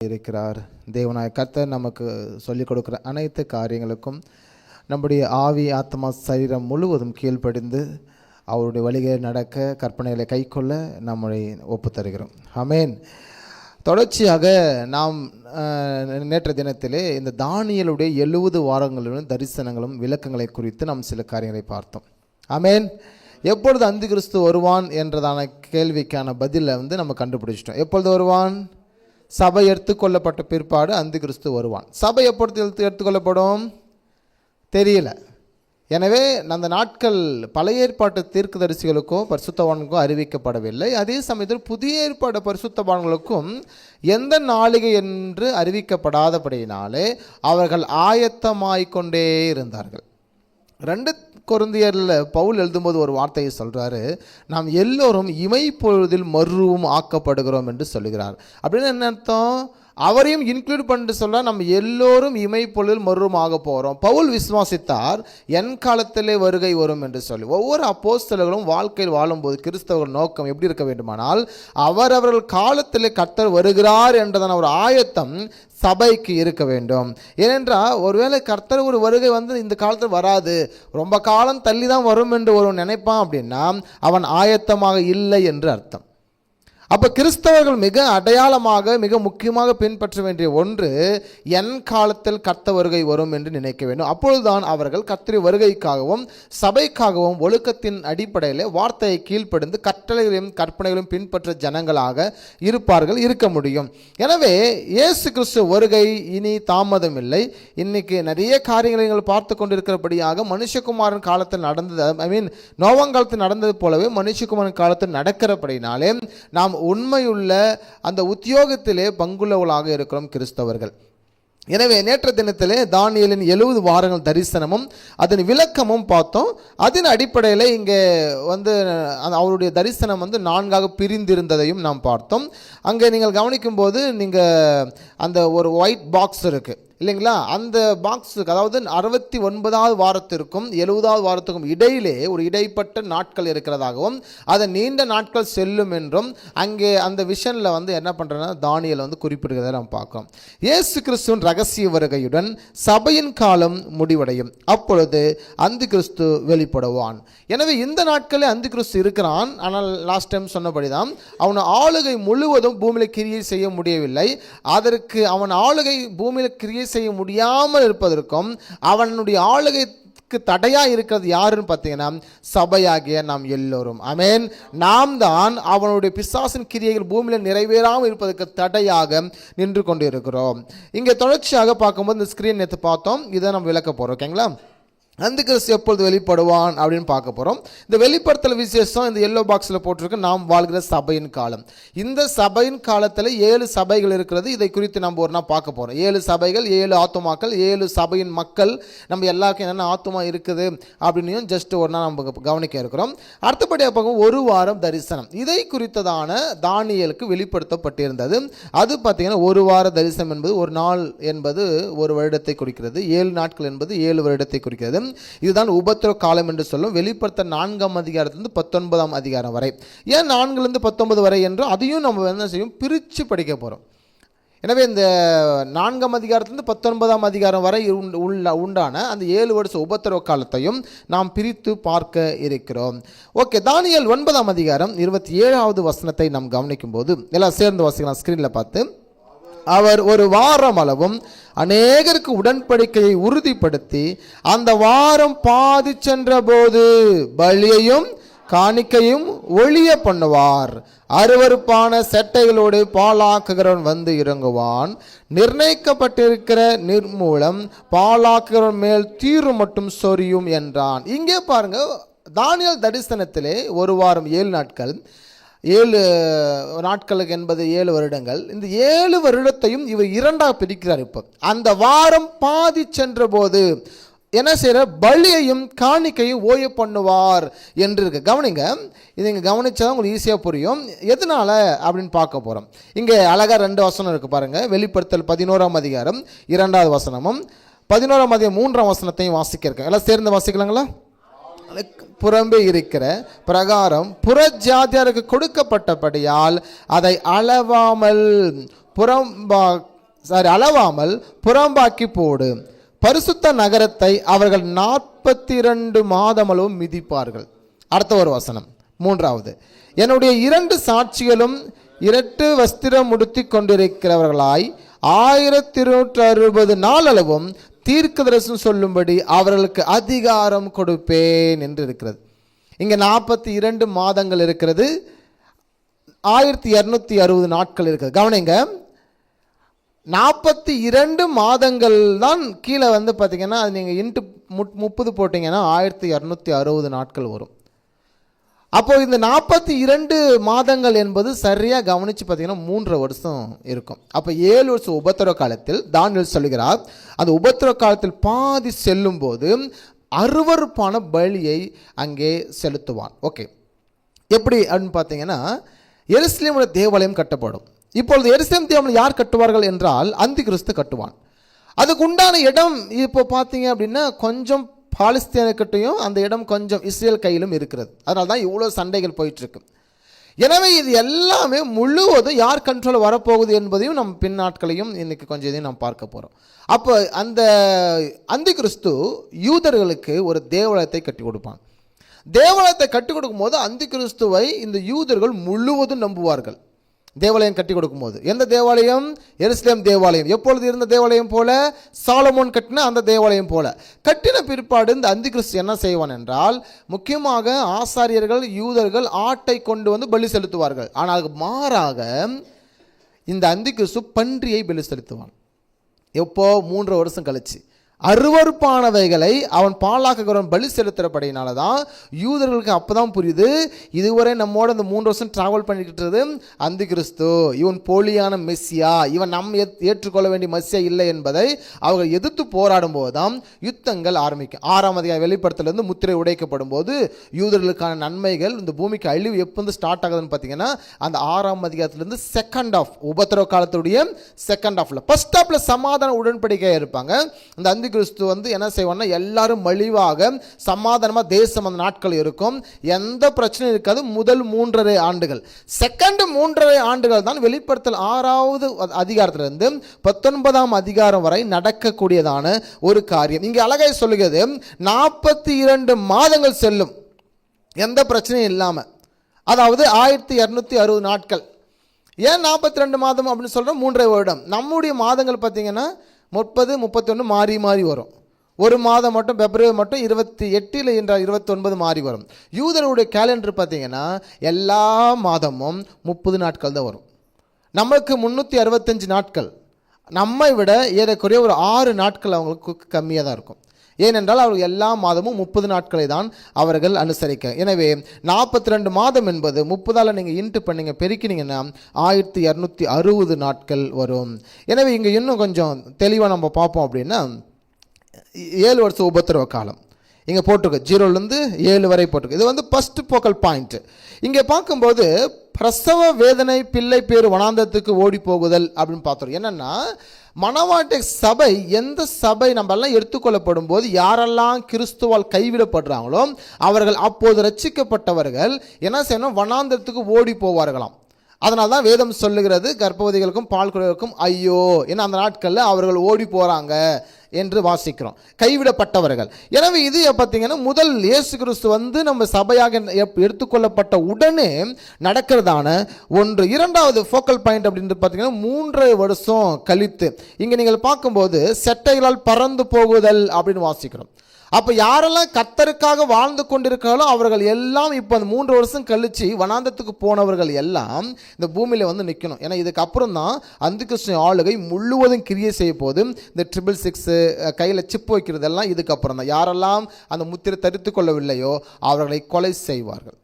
இருக்கிறார். தேவனாய கர்த்தர் நமக்கு சொல்லிக் கொடுக்கிற அனைத்து காரியங்களுக்கும் நம்முடைய ஆவி ஆத்மா சரீரம் முழுவதும் கீழ்ப்படிந்து அவருடைய வழிகளை நடக்க கற்பனைகளை கைக்கொள்ள நம்மை ஒப்பு தருகிறோம். ஆமென். தொடர்ச்சியாக நாம் நேற்று தினத்திலே இந்த தானியேலுடைய 70 வாரங்களுடன் தரிசனங்களும் விளக்கங்களை குறித்து நாம் சில காரியங்களை பார்த்தோம். ஆமென். எப்பொழுது அந்தி கிறிஸ்து வருவான் என்றதான கேள்விக்கான பதிலை நம்ம கண்டுபிடிச்சிட்டோம். எப்பொழுது வருவான்? சபை எடுத்துக்கொள்ளப்பட்ட பிற்பாடு அந்தி கிறிஸ்து வருவான். சபை எப்பொழுது எடுத்துக்கொள்ளப்படும் தெரியல. எனவே அந்த நாட்கள் பழைய ஏற்பாட்டு தீர்க்கதரிசிகளுக்கோ பரிசுத்தவான்களுக்கோ அறிவிக்கப்படவில்லை. அதே சமயத்தில் புதிய ஏற்பாடு பரிசுத்தவான்களுக்கும் எந்த நாளிகை என்று அறிவிக்கப்படாதபடியினாலே அவர்கள் ஆயத்தமாய்கொண்டே இருந்தார்கள். 2 கொரிந்தியரில் பவுல் எழுதும்போது ஒரு வார்த்தையை சொல்கிறாரு, நாம் எல்லோரும் இமைப்பொழுதில் மறுரூபம் ஆக்கப்படுகிறோம் என்று சொல்லுகிறார். அப்படின்னு என்ன அர்த்தம்? அவரையும் இன்க்ளூட் பண்ணிட்டு சொல்ல, நம்ம எல்லோரும் இமைப்பொழுதில் மறுரூபம் ஆக போகிறோம். பவுல் விசுவாசித்தார் என் காலத்திலே வருகை வரும் என்று சொல்லி. ஒவ்வொரு அப்போஸ்தலர்களும் வாழ்க்கையில் வாழும்போது கிறிஸ்தவர்கள் நோக்கம் எப்படி இருக்க வேண்டுமானால், அவரவர்கள் காலத்திலே கர்த்தர் வருகிறார் என்றதான ஒரு ஆயத்தம் சபைக்கு இருக்க வேண்டும். ஏனென்றால் ஒருவேளை கர்த்தர் ஒரு வருகை இந்த காலத்தில் வராது, ரொம்ப காலம் தள்ளி தான் வரும் என்று ஒருவன் நினைப்பான் அப்படின்னா அவன் ஆயத்தமாக இல்லை என்று அர்த்தம். அப்போ கிறிஸ்தவர்கள் மிக அடையாளமாக மிக முக்கியமாக பின்பற்ற வேண்டிய ஒன்று, என் காலத்தில் கர்த்தர் வருகை வரும் என்று நினைக்க வேண்டும். அப்பொழுதுதான் அவர்கள் கர்த்தருடைய வருகைக்காகவும் சபைக்காகவும் ஒழுக்கத்தின் அடிப்படையில் வார்த்தையை கீழ்ப்படிந்து கட்டளைகளையும் கற்பனைகளையும் பின்பற்ற ஜனங்களாக இருக்க முடியும். எனவே இயேசு கிறிஸ்து வருகை இனி தாமதம் இல்லை. இன்னைக்கு நிறைய காரியங்களை நீங்கள் பார்த்து கொண்டிருக்கிறபடியாக மனுஷகுமாரன் காலத்தில் நடந்தது, நோவாங்காலத்தில் நடந்தது போலவே மனுஷகுமாரன் காலத்தில் நடக்கிறபடினாலே நாம் உண்மையுள்ள அந்த உத்தியோகத்திலே பங்குள்ளவர்களாக இருக்கிறோம் கிறிஸ்தவர்கள். எனவே நேற்று தினத்திலே தானியேலின் 70 வாரங்கள் தரிசனமும் அதன் விளக்கமும் பார்த்தோம். அதன் அடிப்படையில் இங்கே அவருடைய தரிசனம் 4ஆக பிரிந்திருந்ததையும் நாம் பார்த்தோம். அங்கே நீங்கள் கவனிக்கும் போது நீங்கள் அந்த ஒரு ஒயிட் பாக்ஸ் இருக்குது இல்லைங்களா, அந்த பாக்ஸுக்கு அதாவது 69வது வாரத்திற்கும் 70வது வாரத்துக்கும் இடையிலே ஒரு இடைப்பட்ட நாட்கள் இருக்கிறதாகவும் அதை நீண்ட நாட்கள் செல்லும் என்றும் அங்கே அந்த விஷனில் என்ன பண்ணுறேன்னா தானியேல் குறிப்பிடுகிறத நாம் பார்க்கிறோம். இயேசு கிறிஸ்துவின் ரகசிய வருகையுடன் சபையின் காலம் முடிவடையும். அப்பொழுது அந்தி கிறிஸ்து வெளிப்படுவான். எனவே இந்த நாட்களில் அந்தி கிறிஸ்து இருக்கிறான். ஆனால் லாஸ்ட் டைம் சொன்னபடிதான் அவன் ஆளுகை முழுவதும் பூமியில் கிரியை செய்ய முடியவில்லை. அதற்கு அவன் ஆளுகை பூமியில் கிரியை செய்ய முடியாமல் இருப்பதற்கும் அவனுடைய ஆளுகைக்கு தடையா இருக்கிறது யாருன்னு பார்த்தீங்கன்னா சபையாகிய நாம் எல்லோரும். ஆமென். நாம் தான் அவனுடைய பிசாசின் கிரியைகள் பூமியில் நிறைவேறாமல் இருப்பதற்கு தடையாக நின்று கொண்டு இருக்கிறோம். இங்கே தொடர்ச்சியாக பார்க்கும்போது இந்த ஸ்கிரீன் நேற்று பார்த்தோம், இதை நம்ம விளக்க போறோம். ஓகேங்களா? அந்தி கிறிஸ்து எப்பொழுது வெளிப்படுவான் அப்படின்னு பார்க்க போகிறோம். இந்த வெளிப்படுத்தல் விசேஷம் இந்த எல்லோ பாக்ஸில் போட்டிருக்கு, நாம் வாழ்கிற சபையின் காலம். இந்த சபையின் காலத்தில் 7 சபைகள் இருக்கிறது. இதை குறித்து நம்ம ஒரு நாள் பார்க்க போகிறோம். 7 சபைகள், 7 ஆத்துமாக்கள், 7 சபையின் மக்கள். நம்ம எல்லாருக்கும் என்னென்ன ஆத்துமா இருக்குது அப்படின்னு ஜஸ்ட் ஒரு நாள் நம்ம கவனிக்க இருக்கிறோம். அடுத்தபடியாக பார்க்கும் ஒரு வாரம் தரிசனம். இதை குறித்ததான தானியேலுக்கு வெளிப்படுத்தப்பட்டிருந்தது. அது பார்த்தீங்கன்னா ஒரு வார தரிசனம் என்பது ஒரு நாள் என்பது ஒரு வருடத்தை குறிக்கிறது, 7 நாட்கள் என்பது 7 வருடத்தை குறிக்கிறது. இதுதான் உபத்திரவ காலம் என்று சொல்லும். வெளிப்படுத்த 4ஆம் அதிகாரத்திலிருந்து 19ஆம் அதிகாரம் வரை. ஏன் 4லிருந்து 19 வரை என்று அதையும் நம்ம என்ன செய்யும், பிரித்து படிக்க போகிறோம். எனவே இந்த 4ஆம் அதிகாரத்திலிருந்து 19ஆம் அதிகாரம் வரை உண்டான அந்த 7 வருஷ உபத்திரவ காலத்தையும் நாம் பிரித்து பார்க்க இருக்கிறோம். ஓகே, தானியேல் 9ஆம் அதிகாரம் 27வது வசனத்தை நாம் கவனிக்கும் போது எல்லாம் சேர்ந்து வாசிக்கலாம் ஸ்கிரீனில் பார்த்து. அவர் ஒரு வாரம் அளவும் அநேகருக்கு உடன்படிக்கையை உறுதிப்படுத்தி அந்த வாரம் பாதி சென்ற போது பலியையும் காணிக்கையும் ஒழிய பண்ணுவார். அருவருப்பான செட்டைகளோடு பாலாக்குகிறவன் இறங்குவான். நிர்ணயிக்கப்பட்டிருக்கிற நிர்மூலம் பாலாக்குகிறவன் மேல் தீரு மட்டும் சொரியும் என்றான். இங்கே பாருங்க, தானியேல் தரிசனத்திலே ஒரு வாரம் 7 நாட்கள், 7 நாட்களுக்கு என்பது 7 வருடங்கள். இந்த 7 வருடத்தையும் இவர் 2ஆக பிரிக்கிறார். இப்போ அந்த வாரம் பாதி சென்ற போது என்ன செய்யற, பலியையும் காணிக்கையும் ஓய பண்ணுவார் என்று இருக்கு. கவனிங்க, இது இங்கே கவனிச்சா உங்களுக்கு ஈஸியாக புரியும். எதனால அப்படின்னு பார்க்க போகிறோம். இங்கே அழகா 2 வசனம் இருக்கு பாருங்க. வெளிப்படுத்தல் 11ஆம் அதிகாரம் 2வது வசனமும் 11ஆம் அதிகாரம் 3ஆம் வசனத்தையும் வாசிக்க இருக்க. எல்லாம் சேர்ந்து வாசிக்கலாங்களா? புறம்பே இருக்கிற பிரகாரம் புறஜாதியாருக்கு கொடுக்கப்பட்டபடியால் அதை அளவாமல் அளவாமல் புறம்பாக்கி போடு. பரிசுத்த நகரத்தை அவர்கள் 42 மாதமளவும் மிதிப்பார்கள். அடுத்த ஒரு வசனம், 3வது, என்னுடைய 2 சாட்சிகளும் 2 வஸ்திரம் உடுத்தி கொண்டிருக்கிறவர்களாய் 1260 நாளளவும் தீர்க்க தரிசனம் சொல்லும்படி அவர்களுக்கு அதிகாரம் கொடுப்பேன் என்று இருக்கிறது. இங்கே 42 மாதங்கள் இருக்கிறது, 1260 நாட்கள் இருக்குது. கவனிங்க, 42 மாதங்கள் தான் கீழே வந்து பார்த்தீங்கன்னா அது நீங்கள் இன்ட்டு 30 போட்டிங்கன்னா 1260 நாட்கள் வரும். அப்போ இந்த 42 மாதங்கள் என்பது சரியாக கவனித்து பார்த்தீங்கன்னா 3 வருஷம் இருக்கும். அப்போ 7 வருஷம் உபத்திரவ காலத்தில் தானியேல் சொல்கிறார், அந்த உபத்திரவ காலத்தில் பாதி செல்லும் போது அருவருப்பான பலியை அங்கே செலுத்துவான். ஓகே, எப்படி அப்படின்னு பார்த்தீங்கன்னா எருசலேமுடைய தேவாலயம் கட்டப்படும். இப்பொழுது எருசலேம் தேவாலயம் யார் கட்டுவார்கள் என்றால் அந்தி கிறிஸ்து கட்டுவான். அதுக்கு உண்டான இடம் இப்போ பார்த்தீங்க அப்படின்னா கொஞ்சம் பாலஸ்தீனக்கிட்டையும் அந்த இடம் கொஞ்சம் இஸ்ரேல் கையிலும் இருக்கிறது. அதனால தான் இவ்வளோ சண்டைகள் போயிட்டுருக்கு. எனவே இது எல்லாமே முழுவதும் யார் கண்ட்ரோல் வரப்போகுது என்பதையும் நம்ம பின்னாட்களையும் இன்றைக்கி கொஞ்சம் இதையும் நம்ம பார்க்க போகிறோம். அப்போ அந்த அந்தி கிறிஸ்து யூதர்களுக்கு ஒரு தேவாலயத்தை கட்டி கொடுப்பான். தேவாலயத்தை கட்டி கொடுக்கும்போது அந்தி கிறிஸ்துவை இந்த யூதர்கள் முழுவதும் நம்புவார்கள். தேவாலயம் கட்டி கொடுக்கும்போது எந்த தேவாலயம்? எருசலேம் தேவாலயம். எப்பொழுது இருந்த தேவாலயம் போல, சாலமோன் கட்டின அந்த தேவாலயம் போல கட்டின பிற்பாடு இந்த அந்தி கிறிஸ்து என்ன செய்வான் என்றால், முக்கியமாக ஆசாரியர்கள் யூதர்கள் ஆட்டை கொண்டு வந்து பலி செலுத்துவார்கள். ஆனால் மாறாக இந்த அந்தி கிறிஸ்து பன்றியை பலி செலுத்துவான். எப்போ? 3 வருஷம் கழிச்சு. அருவருப்பானவைகளை அவன் பாலாக்குகிறவன் பலி செலுத்துறபடினால தான் யூதர்களுக்கு அப்போ தான் புரியுது, இதுவரை நம்மோட இந்த 3 வருஷம் ட்ராவல் பண்ணிக்கிட்டு அந்தி கிறிஸ்து, இவன் போலியான மெஸ்ஸியா, இவன் ஏற்றுக்கொள்ள வேண்டிய மெஸ்ஸியா இல்லை என்பதை அவர்கள் எதிர்த்து போராடும் போது தான் யுத்தங்கள் ஆரம்பிக்கும். 6ஆம் அதிகார வெளிப்படுத்தலேருந்து முத்திரை உடைக்கப்படும் போது யூதர்களுக்கான நன்மைகள், இந்த பூமிக்கு அழிவு எப்போ ஸ்டார்ட் ஆகுதுன்னு பார்த்தீங்கன்னா அந்த 6ஆம் அதிகாரத்திலேருந்து செகண்ட் ஆஃப் உபத்திரவ காலத்துடைய செகண்ட் ஆஃப்ல, ஃபர்ஸ்ட் ஆஃப்ல சமாதான உடன்படிக்கையாக இருப்பாங்க. அந்த அந்தி கிறிஸ்து வந்து என்ன செய்வான்னா எல்லாரும் மலிவாக சமாதானமா தேசம் அந்த நாட்கள் இருக்கும், எந்த பிரச்சனையும் இருக்காது. முதல் 3.5 ஆண்டுகள், செகண்ட் 3.5 ஆண்டுகள் தான் வெளிப்படுத்தல் 6ஆவது அதிகாரத்திலிருந்து 19ஆம் அதிகாரம் வரை நடக்கக்கூடியதான ஒரு காரியம். இங்கே அழகாய் சொல்லுகிறது, 42 மாதங்கள் செல்லும் எந்த பிரச்சனையும் இல்லாம, அதாவது 1260 நாட்கள். ஏன் 42 மாதம் அப்படின்னு சொல்றோம்? 3.5 வருடம். நம்முடைய மாதங்கள் பார்த்தீங்கன்னா 30, 31 மாறி மாறி வரும். ஒரு மாதம் மட்டும் பிப்ரவரி மட்டும் 28 என்றால் 29 மாறி வரும். யூதருடைய கேலண்டர் பார்த்தீங்கன்னா எல்லா மாதமும் 30 நாட்கள் தான் வரும். நமக்கு 365 நாட்கள், நம்மை விட ஏறக்குறைய ஒரு 6 நாட்கள் அவங்களுக்கு கம்மியாக தான் இருக்கும். ஏனென்றால் அவர்கள் எல்லா மாதமும் 30 நாட்களை தான் அவர்கள் அனுசரிக்க. எனவே 42 மாதம் என்பது 30ஆல் நீங்கள் இன்ட்டு பண்ணிங்க பெருக்கினீங்கன்னா 1260 நாட்கள் வரும். எனவே இங்கே இன்னும் கொஞ்சம் தெளிவாக நம்ம பார்ப்போம் அப்படின்னா 7 வருஷம் உபத்திரவ காலம் இங்கே போட்டிருக்கு, 0லேருந்து 7 வரை போட்டிருக்கு. இது வந்து ஃபர்ஸ்ட் ஃபோக்கல் பாயிண்ட். இங்கே பார்க்கும்போது பிரசவ வேதனை, பிள்ளை பேர் வனாந்தரத்துக்கு ஓடி போகுதல் அப்படின்னு பார்த்தோம். என்னென்னா மணவாட்டி சபை, எந்த சபை நம்ம எல்லாம் எடுத்துக்கொள்ளப்படும் போது யாரெல்லாம் கிறிஸ்துவால் கைவிடப்படுறாங்களோ அவர்கள் அப்போது ரட்சிக்கப்பட்டவர்கள் என்ன செய்யணும்? வனாந்தரத்துக்கு ஓடி போவார்களாம். அதனால தான் வேதம் சொல்லுகிறது, கர்ப்பவதிகளுக்கும் பால் குடிகளுக்கும் ஐயோ, ஏன்னா அந்த நாட்களில் அவர்கள் ஓடி போகிறாங்க என்று வாசிக்கிறோம், கைவிடப்பட்டவர்கள். எனவே இது பார்த்தீங்கன்னா முதல் இயேசு கிறிஸ்து வந்து நம்ம சபையாக எடுத்துக்கொள்ளப்பட்ட உடனே நடக்கிறதான ஒன்று. 2வது ஃபோக்கல் பாயிண்ட் அப்படின்னு பார்த்தீங்கன்னா 3 வருஷம் கழித்து இங்கே நீங்கள் பார்க்கும்போது செட்டைகளால் பறந்து போகுதல் அப்படின்னு வாசிக்கிறோம். அப்போ யாரெல்லாம் கர்த்தருக்காக வாழ்ந்து கொண்டிருக்காங்களோ அவர்கள் எல்லாம் இப்போ அந்த 3 வருஷம் கழித்து வனாந்தரத்துக்கு போனவர்கள் எல்லாம் இந்த பூமியில் வந்து நிற்கணும். ஏன்னா இதுக்கப்புறம் தான் அந்தி கிறிஸ்து ஆளுகை முழுவதும் கிரியை செய்ய போது. இந்த 666 கையில் சிப்பு வைக்கிறதெல்லாம் இதுக்கப்புறம் தான். யாரெல்லாம் அந்த முத்திரை தரித்து கொள்ளவில்லையோ அவர்களை கொலை செய்வார்கள்.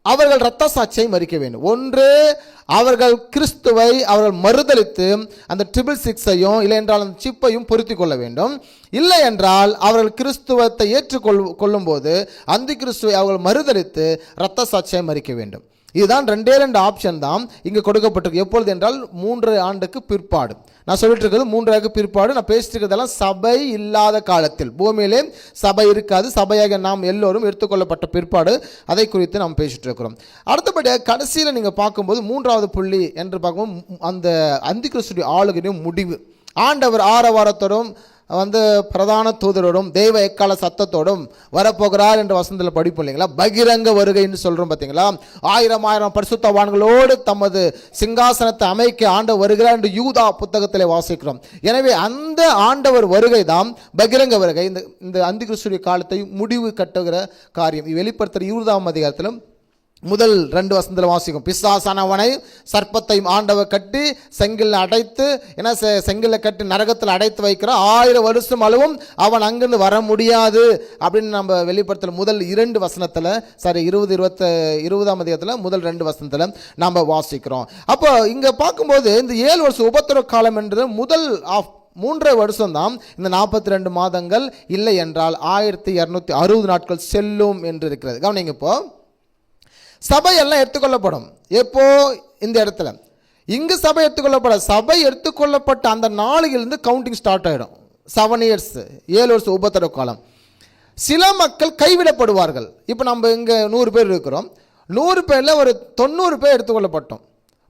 அவர்கள் இரத்த சாட்சியை மறிக்க வேண்டும். ஒன்று, அவர்கள் கிறிஸ்துவை அவர்கள் மறுதலித்து அந்த 666ஐயும் இல்லை என்றால் அந்த சிப்பையும் பொருத்தி கொள்ள வேண்டும். இல்லை என்றால் அவர்கள் கிறிஸ்துவத்தை ஏற்றுக்கொள்ளும் போது அந்தி கிறிஸ்துவை அவர்கள் மறுதலித்து இரத்த சாட்சியை மறிக்க வேண்டும். இதுதான் ரெண்டு ஆப்ஷன் தான் இங்கே கொடுக்கப்பட்டிருக்கு. எப்பொழுது என்றால் 3 ஆண்டுக்கு பிற்பாடு. நான் சொல்லிட்டு இருக்கிறது 3 ஆண்டுக்கு பிற்பாடு. நான் பேசிட்டு இருக்கிறதெல்லாம் சபை இல்லாத காலத்தில், பூமியிலே சபை இருக்காது, சபையாக நாம் எல்லோரும் எடுத்துக்கொள்ளப்பட்ட பிற்பாடு அதை குறித்து நாம் பேசிட்டு இருக்கிறோம். அடுத்தபடியாக கடைசியில் நீங்கள் பார்க்கும்போது 3வது புள்ளி என்று பார்க்கும்போது அந்த அந்திகிறிஸ்துடைய ஆளுகையும் முடிவு. ஆண்டவர் ஆரவாரத்தோடும் பிரதான தூதரோடும் தெய்வ எக்கால சத்தத்தோடும் வரப்போகிறார் என்ற வசனத்தில் படிப்போம் இல்லைங்களா. பகிரங்க வருகைன்னு சொல்கிறோம் பார்த்தீங்களா. 1000 பரிசுத்தவான்களோடு தமது சிங்காசனத்தை அமைக்க ஆண்டவர் வருகிறார் என்று யூதா புத்தகத்தில் வாசிக்கிறோம். எனவே அந்த ஆண்டவர் வருகை தான் பகிரங்க வருகை. இந்த அந்திகிறிஸ்துவின் காலத்தை முடிவு கட்டுகிற காரியம். வெளிப்படுத்துகிற 20ஆம் அதிகாரத்திலும் முதல் 2 வசனத்தில் வாசிக்கும். பிசாசானவனை சர்ப்பத்தையும் ஆண்டவர் கட்டி செங்கில் அடைத்து, ஏன்னா செங்கில் கட்டி நரகத்தில் அடைத்து வைக்கிற 1000 வருஷம் அளவும் அவன் அங்கிருந்து வர முடியாது அப்படின்னு நம்ம வெளிப்படுத்தல முதல் 2 வசனத்தில் 20ஆம் அதிகாரத்தில் முதல் 2 வசனத்தில் நாம் வாசிக்கிறோம். அப்போ இங்கே பார்க்கும்போது இந்த 7 வருஷம் உபத்திரவ காலம் என்றது முதல் 3 வருஷம் தான். இந்த 42 மாதங்கள் இல்லை என்றால் 1260 நாட்கள் செல்லும் என்று இருக்கிறது. கவனிங்க, இப்போ சபையெல்லாம் எடுத்துக்கொள்ளப்படும். எப்போ இந்த இடத்துல இங்கு சபை எடுத்துக்கொள்ளப்பட்ட அந்த நாளிலிருந்து கவுண்டிங் ஸ்டார்ட் ஆகிடும். 7 இயர்ஸ் 7 வருஷம் உபத்திரவ காலம். சில மக்கள் கைவிடப்படுவார்கள். இப்போ நம்ம இங்கே 100 பேர் இருக்கிறோம். 100 பேரில் ஒரு 90 பேர் எடுத்துக்கொள்ளப்பட்டோம்.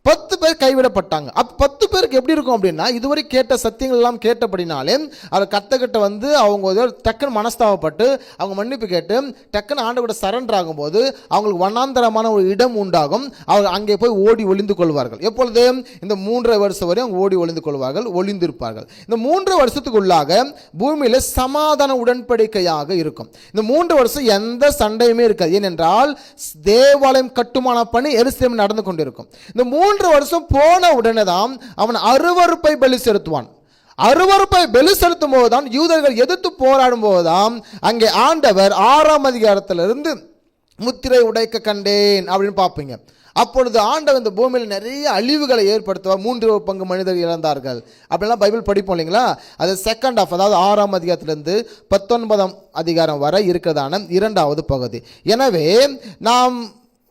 10 பேர் கைவிடப்பட்டாங்க. அப்போ 10 பேருக்கு எப்படி இருக்கும் அப்படின்னா, இதுவரை கேட்ட சத்தியங்கள் எல்லாம் கேட்டபடினாலே அவர் கர்த்தர்கிட்ட அவங்க டக்குன்னு மனஸ்தாபப்பட்டு அவங்க மன்னிப்பு கேட்டு டக்குன்னு ஆண்டவர்கிட்ட சரண்டர் ஆகும்போது அவங்களுக்கு வண்ணாந்தரமான ஒரு இடம் உண்டாகும். அவங்க அங்கே போய் ஓடி ஒளிந்து கொள்வார்கள். எப்பொழுது இந்த 3 வருஷம் வரை அவங்க ஓடி ஒளிந்து கொள்வார்கள், ஒளிந்திருப்பார்கள். இந்த 3 வருஷத்துக்குள்ளாக பூமியில் சமாதான உடன்படிக்கையாக இருக்கும். இந்த 3 வருஷம் எந்த சண்டையுமே இருக்காது. ஏனென்றால் தேவாலயம் கட்டுமான பணி எருசலேமில் நடந்து கொண்டிருக்கும். இந்த 3 வருஷம் போன உடனே தான் அவன் அருவருப்பை பலி செலுத்துவான். அருவருப்பை பலி செலுத்தும் போதுதான் யூதர்கள் எதிர்த்து போராடும் போதுதான் அங்கே ஆண்டவர் 6ஆம் அதிகாரத்திலிருந்து முத்திரை உடைக்க கண்டேன் அப்படின்னு பார்ப்பீங்க. அப்பொழுது ஆண்டவர் இந்த பூமியில் நிறைய அழிவுகளை ஏற்படுத்துவார். 3 பங்கு மனிதர்கள் இறந்தார்கள் அப்படிலாம் பைபிள் படிப்போம் இல்லைங்களா. அது செகண்ட் ஆஃப், அதாவது 6ஆம் அதிகாரத்திலிருந்து 19ஆம் அதிகாரம் வரை இருக்கிறதான 2வது பகுதி. எனவே நாம்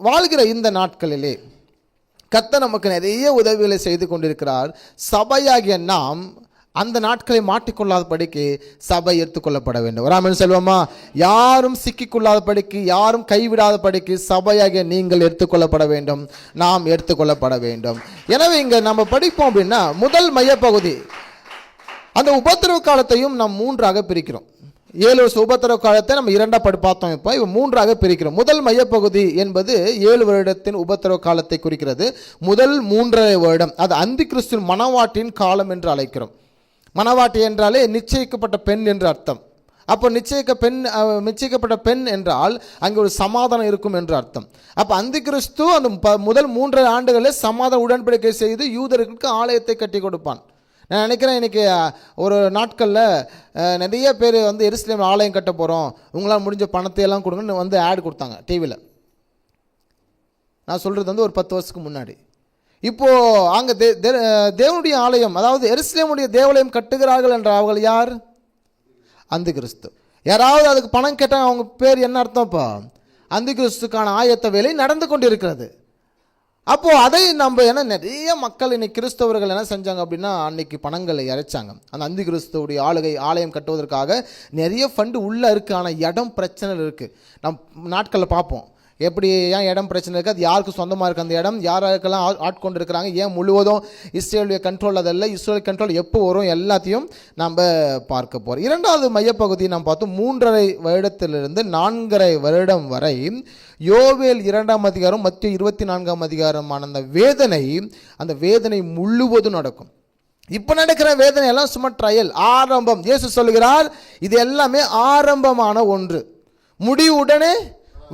வாழ்கிற இந்த நாட்களிலே கர்த்தர் நமக்கு நிறைய உதவிகளை செய்து கொண்டிருக்கிறார். சபையாகிய நாம் அந்த நாட்களை மாட்டிக்கொள்ளாதபடிக்கு சபை எடுத்துக்கொள்ளப்பட வேண்டும். ஆமென் சொல்வோமா? யாரும் சிக்கிக்கொள்ளாதபடிக்கு, யாரும் கைவிடாதபடிக்கு சபையாகிய நீங்கள் எடுத்துக்கொள்ளப்பட வேண்டும், நாம் எடுத்துக்கொள்ளப்பட வேண்டும். எனவே இங்கே நம்ம படிப்போம் அப்படின்னா முதல் மையப்பகுதி அந்த உபத்திரவ காலத்தையும் நாம் 3ஆக பிரிக்கிறோம். 7 வருஷ உபத்திரவ காலத்தை நம்ம 2ஆக பார்த்தோம். இப்போ 3ஆக பிரிக்கிறோம். முதல் மையப்பகுதி என்பது 7 வருடத்தின் உபத்திரவ காலத்தை குறிக்கிறது. முதல் 3.5 வருடம் அது அந்திகிறிஸ்துவின் மணவாட்டின் காலம் என்று அழைக்கிறோம். மணவாட்டி என்றாலே நிச்சயிக்கப்பட்ட பெண் என்று அர்த்தம். அப்போ நிச்சயிக்கப்பட்ட பெண் என்றால் அங்கே ஒரு சமாதானம் இருக்கும் என்று அர்த்தம். அப்போ அந்திகிறிஸ்து அந்த முதல் 3 ஆண்டுகளில் சமாதான உடன்படிக்கை செய்து யூதர்களுக்கு ஆலயத்தை கட்டி கொடுப்பான். நான் நினைக்கிறேன் இன்றைக்கி ஒரு நாட்களில் நிறைய பேர் எருசலேம் ஆலயம் கட்ட போகிறோம், உங்களால் முடிஞ்ச பணத்தை எல்லாம் கொடுங்கன்னு ஆட் கொடுத்தாங்க டிவியில். நான் சொல்கிறது ஒரு 10 வருஷத்துக்கு முன்னாடி. இப்போது அங்கே தேவனுடைய ஆலயம், அதாவது எருசலேமுடைய தேவாலயம் கட்டுகிறார்கள் என்ற அவர்கள் யார்? அந்திகிறிஸ்து. யாராவது அதுக்கு பணம் கேட்டாங்க, அவங்க பேர் என்ன அர்த்தம்ப்பா? அந்திகிறிஸ்துக்கான ஆயத்த வேலை நடந்து கொண்டு இருக்கிறது. அப்போது அதை நம்ம நிறைய மக்கள் இன்னைக்கு கிறிஸ்தவர்கள் என்ன செஞ்சாங்க அப்படின்னா, அன்னைக்கு பணங்களை இறைச்சாங்க. அந்த அந்திகிறிஸ்துவுடைய ஆலயம் கட்டுவதற்காக நிறைய ஃபண்டு உள்ளே இருக்குது. ஆனால் இடம் பிரச்சனை இருக்குது. நம்ம நாட்களில் பார்ப்போம் எப்படி ஏன் இடம் பிரச்சனை இருக்குது, அது யாருக்கு சொந்தமாக இருக்குது அந்த இடம், யாருக்கெல்லாம் ஆட்கொண்டு இருக்கிறாங்க, ஏன் முழுவதும் இஸ்ரேலுடைய கண்ட்ரோல் அதெல்லாம், இஸ்ரேல் கண்ட்ரோல் எப்போ வரும் எல்லாத்தையும் நம்ம பார்க்க போகிறோம். 2வது மையப்பகுதி நாம் பார்த்தோம் 3.5 வருடத்திலிருந்து 4.5 வருடம் வரை யோவேல் 2ஆம் அதிகாரம் மத்திய 24ஆம் அதிகாரமான அந்த வேதனை முழுவதும் நடக்கும். இப்போ நடக்கிற வேதனை எல்லாம் சும்மா ட்ரையல், ஆரம்பம். இயேசு சொல்லுகிறார் இது எல்லாமே ஆரம்பமான ஒன்று, முடிவு உடனே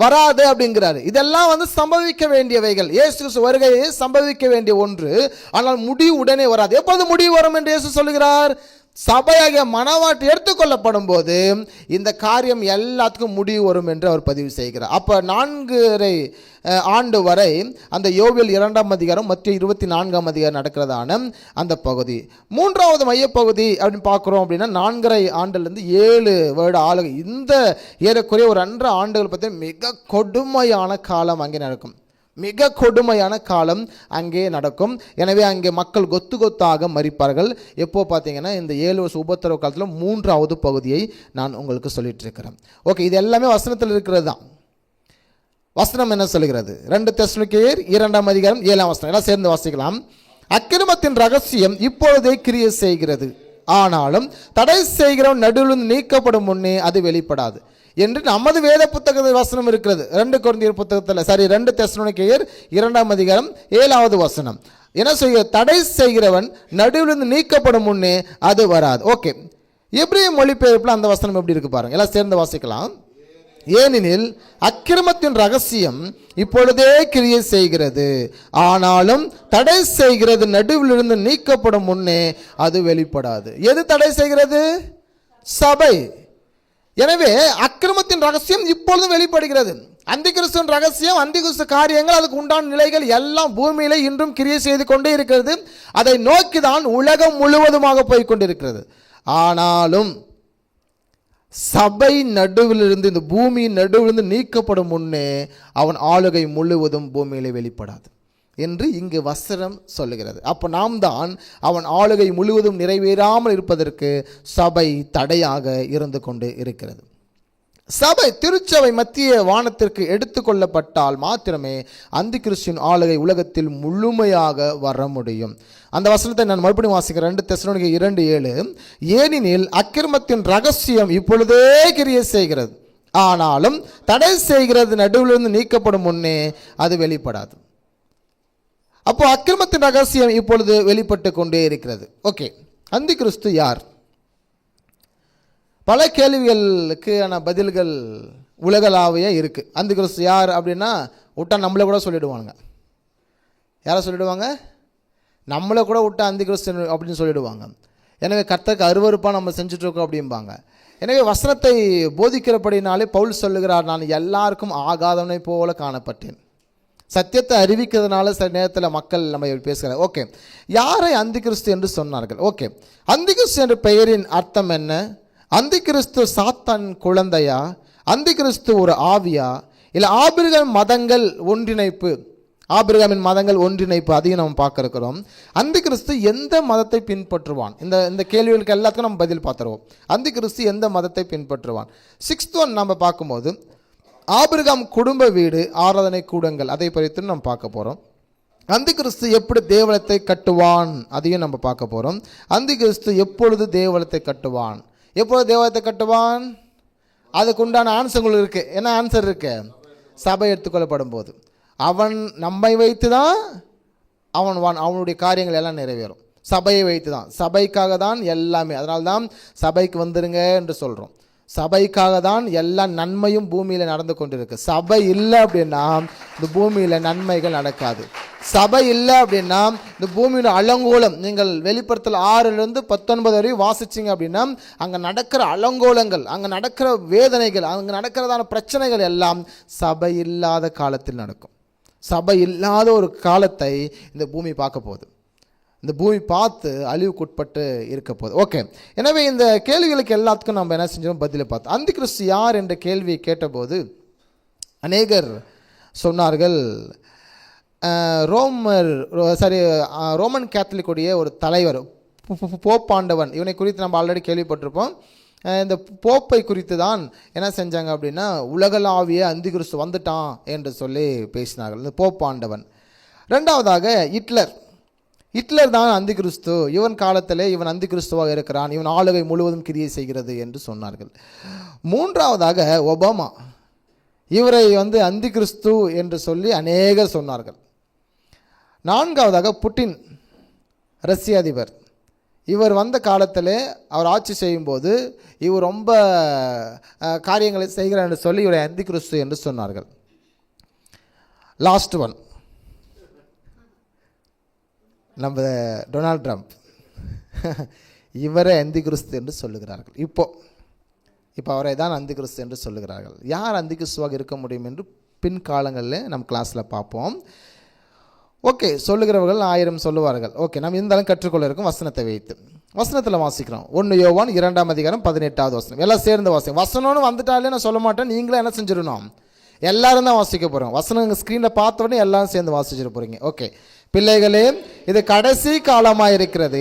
வராது அப்படிங்கிறாரு. இதெல்லாம் சம்பவிக்க வேண்டியவைகள், இயேசு வருகையை சம்பவிக்க வேண்டிய ஒன்று, ஆனால் முடிவு உடனே வராது. எப்பொழுது முடிவு வரும் என்று இயேசு சொல்லுகிறார்? சபையாக மணவாட்டி எடுத்துக்கொள்ளப்படும் போது இந்த காரியம் எல்லாத்துக்கும் முடிவு வரும் என்று அவர் பதிவு செய்கிறார். அப்போ 4.5 ஆண்டு வரை அந்த யோவேல் 2ஆம் அதிகாரம் மத்திய 24ஆம் அதிகாரம் நடக்கிறதான அந்த பகுதி. 3வது மையப்பகுதி அப்படின்னு பார்க்குறோம் அப்படின்னா 4.5 ஆண்டுலேருந்து 7 வருட ஆளுகை. இந்த ஏறக்குறைய ஒரு 2 ஆண்டுகள் பற்றி மிக கொடுமையான காலம் அங்கே நடக்கும். மிக கொடுமையான காலம் அங்கே நடக்கும். எனவே அங்கே மக்கள் கொத்து கொத்தாக மரிப்பார்கள். எப்போ பார்த்தீங்கன்னா இந்த 7 வருஷ உபத்திரவ காலத்தில் 3வது பகுதியை நான் உங்களுக்கு சொல்லிட்டு இருக்கிறேன். ஓகே, இது எல்லாமே வசனத்தில் இருக்கிறது தான். வசனம் என்ன சொல்லுகிறது? 2 தெசலோனிக்கேயர் 2ஆம் அதிகாரம் 7ஆம் வசனம். எல்லாம் சேர்ந்து வாசிக்கலாம். அக்கிரமத்தின் ரகசியம் இப்பொழுதே கிரியை செய்கிறது, ஆனாலும் தடை செய்கிறவன் நடுவில் நீக்கப்படும் முன்னே அது வெளிப்படாது என்று நமது வேத புத்தகத்தில் வசனம் இருக்கிறது. 2 கொரிந்தியர் புத்தகத்தில் 2 தெசலோனிக்கேயர் 2ஆம் அதிகாரம் 7வது வசனம் என்ன செய்ய? தடை செய்கிறவன் நடுவிலிருந்து நீக்கப்படும் முன்னே அது வராது. ஓகே, எபிரேய மொழிபெயர்ப்பில் அந்த வசனம் எப்படி இருக்கு பாருங்க. எல்லாம் சேர்ந்து வாசிக்கலாம். ஏனெனில் அக்கிரமத்தின் ரகசியம் இப்பொழுதே கிரியை செய்கிறது, ஆனாலும் தடை செய்கிறது நடுவிலிருந்து நீக்கப்படும் முன்னே அது வெளிப்படாது. எது தடை செய்கிறது? சபை. எனவே அக்கிரமத்தின் ரகசியம் இப்பொழுது வெளிப்படுகிறது. அந்திகிறிஸ்துவின் ரகசியம், அந்திகிறிஸ்து காரியங்கள், அதுக்கு உண்டான நிலைகள் எல்லாம் பூமியிலே இன்றும் கிரியை செய்து கொண்டே இருக்கிறது. அதை நோக்கிதான் உலகம் முழுவதுமாக போய் கொண்டிருக்கிறது. ஆனாலும் சபை நடுவிலிருந்து, இந்த பூமியின் நடுவிலிருந்து நீக்கப்படும் முன்னே அவன் ஆளுகை முழுவதும் பூமியிலே வெளிப்படாது என்று இங்கு வசனம் சொல்லுகிறது. அப்போ நாம் தான் அவன் ஆளுகை முழுவதும் நிறைவேறாமல் இருப்பதற்கு சபை தடையாக இருந்து கொண்டு இருக்கிறது. சபை, திருச்சபை மத்திய வானத்திற்கு எடுத்துக்கொள்ளப்பட்டால் மாத்திரமே அந்திகிறிஸ்துவின் ஆளுகை உலகத்தில் முழுமையாக வர முடியும். அந்த வசனத்தை நான் மறுபடியும் வாசிக்கிறேன். 2 தெசலோனிக்கேயர் 2:7. ஏனெனில் அக்கிரமத்தின் ரகசியம் இப்பொழுதே கிரியை செய்கிறது, ஆனாலும் தடை செய்கிறது நடுவிலிருந்து நீக்கப்படும் முன்னே அது வெளிப்படாது. அப்போ அக்கிரமத்தின் ரகசியம் இப்பொழுது வெளிப்பட்டு கொண்டே இருக்கிறது. ஓகே, அந்திகிறிஸ்து யார்? பல கேள்விகளுக்கான பதில்கள் உலகளாவிய இருக்குது. அந்திகிறிஸ்து யார் அப்படின்னா விட்டா நம்மளை கூட சொல்லிடுவாங்க. யாரை சொல்லிடுவாங்க? நம்மளை கூட விட்டா அந்திகிறிஸ்து அப்படின்னு சொல்லிடுவாங்க. எனவே கர்த்தருக்கு அருவருப்பாக நம்ம செஞ்சுட்ருக்கோம் அப்படிம்பாங்க. எனவே வசனத்தை போதிக்கிறபடினாலே பவுல் சொல்லுகிறார், நான் எல்லாருக்கும் ஆகாதவனை போல காணப்பட்டேன். சத்தியத்தை அறிவிக்கிறதுனால சில நேரத்தில் மக்கள் நம்ம பேசுகிறார். ஓகே, யாரை அந்திகிறிஸ்து என்று சொன்னார்கள்? ஓகே, அந்திகிறிஸ்து என்ற பெயரின் அர்த்தம் என்ன? அந்திகிறிஸ்து சாத்தான் குழந்தையா? அந்திகிறிஸ்து ஒரு ஆவியா? இல்லை ஆபிரகாம் மதங்கள் ஒன்றிணைப்பு, ஆபிரகாமின் மதங்கள் ஒன்றிணைப்பு, அதையும் நம்ம பார்க்க இருக்கிறோம். அந்திகிறிஸ்து எந்த மதத்தை பின்பற்றுவான்? இந்த கேள்விகளுக்கு எல்லாத்துக்கும் நம்ம பதில் பார்த்துருவோம். அந்திகிறிஸ்து எந்த மதத்தை பின்பற்றுவான்? 6th one நம்ம பார்க்கும்போது ஆபிரகாம் குடும்ப வீடு, ஆராதனை கூடங்கள், அதை குறித்து நம்ம பார்க்க போகிறோம். அந்திகிறிஸ்து எப்படி தேவாலயத்தை கட்டுவான்? அதையும் நம்ம பார்க்க போகிறோம். அந்திகிறிஸ்து எப்பொழுது தேவாலயத்தை கட்டுவான்? எப்பொழுது தேவாலயத்தை கட்டுவான்? அதுக்கு உண்டான ஆன்சர்கள் இருக்குது. என்ன ஆன்சர் இருக்கு? சபை எடுத்துக்கொள்ளப்படும் போது அவன் நம்மை வைத்து தான் அவனுடைய காரியங்கள் எல்லாம் நிறைவேறும். சபையை வைத்து தான், சபைக்காக தான் எல்லாமே. அதனால்தான் சபைக்கு வந்துருங்க என்று சொல்கிறோம். சபைக்காக தான் எல்லா நன்மையும் பூமியில் நடந்து கொண்டிருக்கு. சபை இல்லை அப்படின்னா இந்த பூமியில் நன்மைகள் நடக்காது. சபை இல்லை அப்படின்னா இந்த பூமியோட அலங்கோலம், நீங்கள் வெளிப்படுத்தல் 6-19 வரை வாசிச்சிங்க அப்படின்னா அங்கே நடக்கிற அலங்கோலங்கள், அங்கே நடக்கிற வேதனைகள், அங்கே நடக்கிறதான பிரச்சனைகள் எல்லாம் சபை இல்லாத காலத்தில் நடக்கும். சபை இல்லாத ஒரு காலத்தை இந்த பூமி பார்க்க போகுது. இந்த பூமி பார்த்து அழிவுக்குட்பட்டு இருக்க போகுது. ஓகே, எனவே இந்த கேள்விகளுக்கு எல்லாத்துக்கும் நம்ம என்ன செஞ்சோம்? பதிலை பார்த்தோம். அந்திகிறிஸ்து யார் என்ற கேள்வியை கேட்டபோது அநேகர் சொன்னார்கள், ரோமன் கேத்தலிக்குடைய ஒரு தலைவர் போப்பாண்டவன், இவனை குறித்து நம்ம ஆல்ரெடி கேள்விப்பட்டிருப்போம். இந்த போப்பை குறித்து தான் என்ன செஞ்சாங்க அப்படின்னா உலகளாவிய அந்திகிறிஸ்து வந்துட்டான் என்று சொல்லி பேசினார்கள், இந்த போப்பாண்டவன். ரெண்டாவதாக ஹிட்லர் தான் அந்திகிறிஸ்து, இவன் காலத்திலே இவன் அந்திகிறிஸ்துவாக இருக்கிறான், இவன் ஆளுகை முழுவதும் கிரியை செய்கிறது என்று சொன்னார்கள். மூன்றாவதாக ஒபாமா, இவரை அந்திகிறிஸ்து என்று சொல்லி அநேகர் சொன்னார்கள். நான்காவதாக புட்டின், ரஷ்ய அதிபர், இவர் வந்த காலத்தில் அவர் ஆட்சி செய்யும்போது இவர் ரொம்ப காரியங்களை செய்கிறார் என்று சொல்லி இவரை அந்திகிறிஸ்து என்று சொன்னார்கள். லாஸ்ட் ஒன் நம்ம டொனால்ட் ட்ரம்ப், இவரை அந்திகிறிஸ்து என்று சொல்லுகிறார்கள். இப்போ அவரை தான் அந்திகிறிஸ்து என்று சொல்லுகிறார்கள். யார் அந்திகிறிஸ்துவாக இருக்க முடியும் என்று பின்காலங்களில் நம்ம கிளாஸில் பார்ப்போம். ஓகே, சொல்லுகிறவர்கள் 1000 சொல்லுவார்கள். ஓகே, நம்ம இருந்தாலும் கற்றுக்கொள்ள இருக்கும் வசனத்தை வைத்து. வசனத்தில் வாசிக்கிறோம். 1 யோவான் 2ஆம் அதிகாரம் 18வது வசனம். எல்லாம் சேர்ந்து வாசிக்கும். வசனம்னு வந்துட்டாலே நான் சொல்ல மாட்டேன், நீங்களே என்ன செஞ்சிடணும்? எல்லாரும் தான் வாசிக்க போகிறோம். வசனங்கள் ஸ்க்ரீனில் பார்த்த உடனே எல்லாரும் சேர்ந்து வாசிச்சுட்டு போகிறீங்க. ஓகே. பிள்ளைகளே, இது கடைசி காலமாக இருக்கிறது.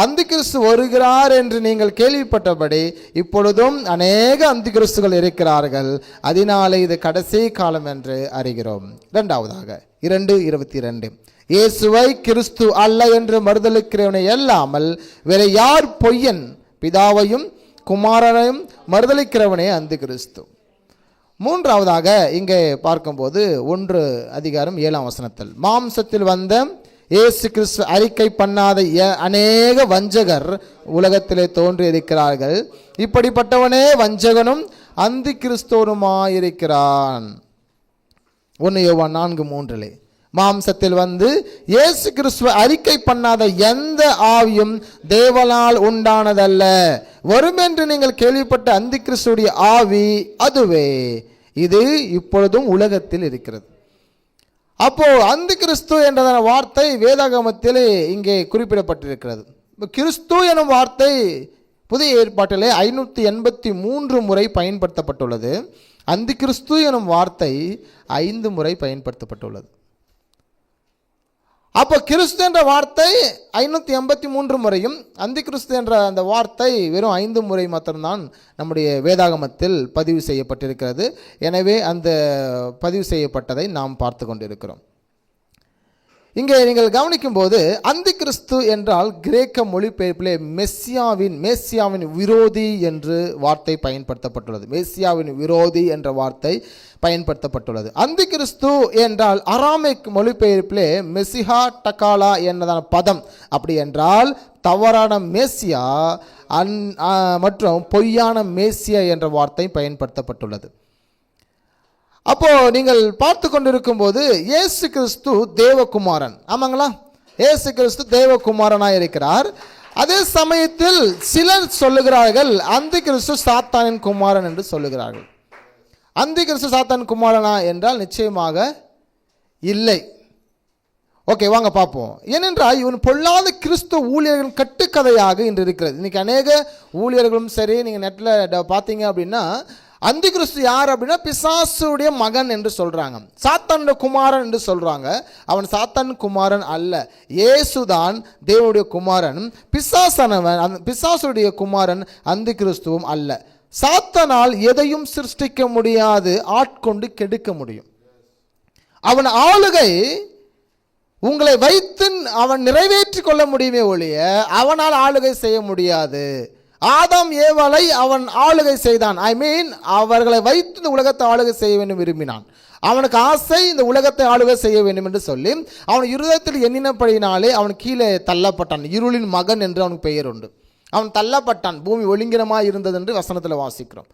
அந்தி கிறிஸ்து வருகிறார் என்று நீங்கள் கேள்விப்பட்டபடி இப்பொழுதும் அநேக அந்தி கிறிஸ்துகள் இருக்கிறார்கள். அதனாலே இது கடைசி காலம் என்று அறிகிறோம். இரண்டாவதாக 2:22, இயேசுவை கிறிஸ்து அல்ல என்று மறுதலிக்கிறவனை அல்லாமல் வேற யார் பொய்யன்? பிதாவையும் குமாரனையும் மறுதலிக்கிறவனே அந்தி கிறிஸ்து. மூன்றாவதாக இங்கே பார்க்கும்போது 1:7 மாம்சத்தில் வந்த இயேசு கிறிஸ்து அறிக்கை பண்ணாத அநேக வஞ்சகர் உலகத்திலே தோன்றி இருக்கிறார்கள். இப்படிப்பட்டவனே வஞ்சகனும் அந்தி கிறிஸ்துவனுமாயிருக்கிறான். 1 யோவான் 4:3 மாம்சத்தில் வந்து இயேசு கிறிஸ்துவ அறிக்கை பண்ணாத எந்த ஆவியும் தேவனால் உண்டானதல்ல. வரும் என்று நீங்கள் கேள்விப்பட்ட அந்தி கிறிஸ்துடைய ஆவி அதுவே. இது இப்பொழுதும் உலகத்தில் இருக்கிறது. அப்போ அந்தி கிறிஸ்து என்ற வார்த்தை வேதாகமத்தில் இங்கே குறிப்பிடப்பட்டிருக்கிறது. கிறிஸ்து எனும் வார்த்தை புதிய ஏற்பாட்டிலே 583 முறை பயன்படுத்தப்பட்டுள்ளது. அந்தி கிறிஸ்து எனும் வார்த்தை 5 முறை பயன்படுத்தப்பட்டுள்ளது. அப்போ கிறிஸ்து என்ற வார்த்தை 583 முறையும் அந்தி கிறிஸ்து என்ற அந்த வார்த்தை வெறும் 5 முறை மாத்திரம்தான் நம்முடைய வேதாகமத்தில் பதிவு செய்யப்பட்டிருக்கிறது. எனவே அந்த பதிவு செய்யப்பட்டதை நாம் பார்த்து கொண்டிருக்கிறோம். இங்கே நீங்கள் கவனிக்கும் போது அந்தி கிறிஸ்து என்றால் கிரேக்க மொழிபெயர்ப்பிலே மேசியாவின் விரோதி என்று வார்த்தை பயன்படுத்தப்பட்டுள்ளது. மேசியாவின் விரோதி என்ற வார்த்தை பயன்படுத்தப்பட்டுள்ளது. அந்தி கிறிஸ்து என்றால் அராமிக் மொழிபெயர்ப்பிலே மெசிஹா டகாலா என்னதான பதம். அப்படி என்றால் தவறான மேசியா மற்றும் பொய்யான மேசியா என்ற வார்த்தை பயன்படுத்தப்பட்டுள்ளது. அப்போ நீங்கள் பார்த்து கொண்டிருக்கும் போது இயேசு கிறிஸ்து தேவகுமாரன், ஆமாங்களா? இயேசு கிறிஸ்து தேவகுமாரனாக இருக்கிறார். அதே சமயத்தில் சிலர் சொல்லுகிறார்கள் அந்தி கிறிஸ்து சாத்தானின் குமாரன் என்று சொல்லுகிறார்கள். அந்தி கிறிஸ்து சாத்தான் குமாரனா என்றால் நிச்சயமாக இல்லை. ஓகே, வாங்க பார்ப்போம். ஏனென்றால் இவன் பொல்லாத கிறிஸ்துவ ஊழியர்கள் கட்டுக்கதையாக இன்று இருக்கிறது. இன்னைக்கு அநேக ஊழியர்களும் சரி, நீங்கள் நெட்டில் பார்த்தீங்க அப்படின்னா அந்தி கிறிஸ்து யார் அப்படின்னா பிசாசுடைய மகன் என்று சொல்றாங்க, சாத்தானுடைய குமாரன் என்று சொல்றாங்க. அவன் சாத்தான் குமாரன் அல்ல, இயேசுதான் தேவனுடைய குமாரன். பிசாசுடைய குமாரன் அந்தி கிறிஸ்துவும் அல்ல. சாத்தானால் எதையும் சிருஷ்டிக்க முடியாது, ஆட்கொண்டு கெடுக்க முடியும். அவன் ஆளுகை உங்களை வைத்து அவன் நிறைவேற்றி கொள்ள முடியுமே ஒழிய அவனால் ஆளுகை செய்ய முடியாது. ஆதாம் ஏவாளை அவன் ஆளுகை செய்தான். அவர்களை வைத்து இந்த உலகத்தை ஆளுகை செய்ய வேண்டும் விரும்பினான். அவனுக்கு ஆசை இந்த உலகத்தை ஆளுகை செய்ய வேண்டும் என்று சொல்லி அவன் இருதயத்தில் எண்ணினபடினாலே அவன் கீழே தள்ளப்பட்டான். இருளின் மகன் என்று அவனுக்கு பெயர் உண்டு. அவன் தள்ளப்பட்டான். பூமி ஒழுங்கினமாக இருந்தது என்று வசனத்தில் வாசிக்கிறோம்.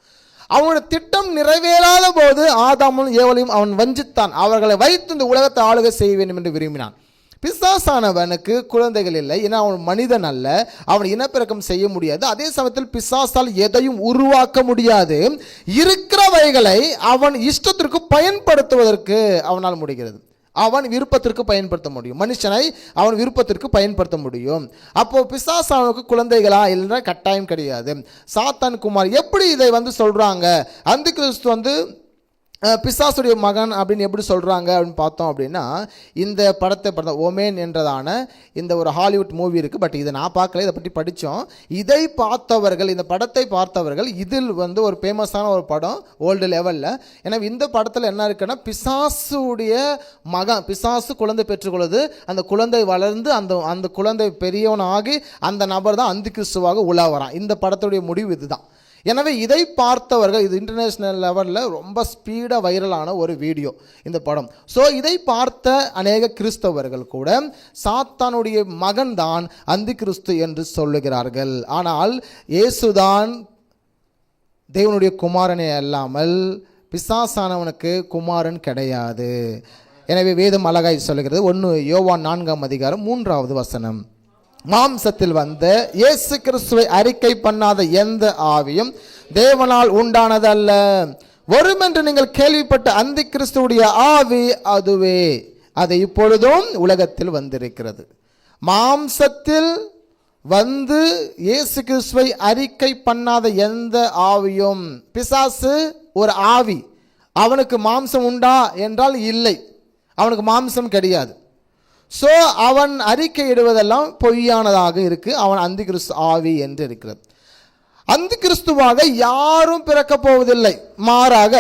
அவனுடைய திட்டம் நிறைவேறாத போது ஆதாமும் ஏவாளையும் அவன் வஞ்சித்தான். அவர்களை வைத்து இந்த உலகத்தை ஆளுகை செய்ய வேண்டும் என்று விரும்பினான். பிசாசானவனுக்கு குழந்தைகள் இல்லை, ஏன்னா அவன் மனிதன் அல்ல, அவன் இனப்பெருக்கம் செய்ய முடியாது. அதே சமயத்தில் பிசாசால் எதையும் உருவாக்க முடியாது. இருக்கிறவைகளை அவன் இஷ்டத்திற்கு பயன்படுத்துவதற்கு அவனால் முடிகிறது. அவன் விருப்பத்திற்கு பயன்படுத்த முடியும். மனுஷனை அவன் விருப்பத்திற்கு பயன்படுத்த முடியும். அப்போ பிசாசானுக்கு குழந்தைகளா இல்லைன்னா கட்டாயம் கிடையாது. சாத்தான் குமார் எப்படி இதை சொல்றாங்க? அந்தி கிறிஸ்து பிசாசுடைய மகன் அப்படின்னு எப்படி சொல்கிறாங்க அப்படின்னு பார்த்தோம் அப்படின்னா, இந்த படத்தை ஓமேன் என்றதான இந்த ஒரு ஹாலிவுட் மூவி இருக்குது. பட் இதை நான் பார்க்கல, இதை பற்றி படித்தோம். இதை பார்த்தவர்கள், இந்த படத்தை பார்த்தவர்கள், இதில் ஒரு ஃபேமஸான ஒரு படம் வேர்ல்டு லெவலில். எனவே இந்த படத்தில் என்ன இருக்குன்னா, பிசாசுடைய மகன், பிசாசு குழந்தை பெற்றுக்கொள்ளுது. அந்த குழந்தை வளர்ந்து அந்த குழந்தை பெரியவனாகி அந்த நபர் தான் அந்தி கிறிஸ்துவாக உலா வரான். இந்த படத்துடைய முடிவு இதுதான். எனவே இதை பார்த்தவர்கள், இது இன்டர்நேஷ்னல் லெவலில் ரொம்ப ஸ்பீடாக வைரலான ஒரு வீடியோ இந்த படம். ஸோ இதை பார்த்த அநேக கிறிஸ்தவர்கள் கூட சாத்தானுடைய மகன் தான் அந்தி கிறிஸ்து என்று சொல்லுகிறார்கள். ஆனால் இயேசுதான் தேவனுடைய குமாரனே அல்லாமல் பிசாசானவனுக்கு குமாரன் கிடையாது. எனவே வேதம் அழகாய் சொல்லுகிறது. 1 யோவான் 4:3 மாம்சத்தில் வந்த இயேசு கிறிஸ்துவை அறிக்கை பண்ணாத எந்த ஆவியும் தேவனால் உண்டானதல்ல. வரும் என்று நீங்கள் கேள்விப்பட்ட அந்தி கிறிஸ்துடைய ஆவி அதுவே. அது இப்பொழுதும் உலகத்தில் வந்திருக்கிறது. மாம்சத்தில் வந்து இயேசு கிறிஸ்துவை அறிக்கை பண்ணாத எந்த ஆவியும், பிசாசு ஒரு ஆவி, அவனுக்கு மாம்சம் உண்டா என்றால் இல்லை, அவனுக்கு மாம்சம் கிடையாது. ஸோ அவன் அறிக்கையிடுவதெல்லாம் பொய்யானதாக இருக்கு. அவன் அந்தி கிறிஸ்து ஆவி என்று இருக்கிறது. அந்தி கிறிஸ்துவாக யாரும் பிறக்க போவதில்லை. மாறாக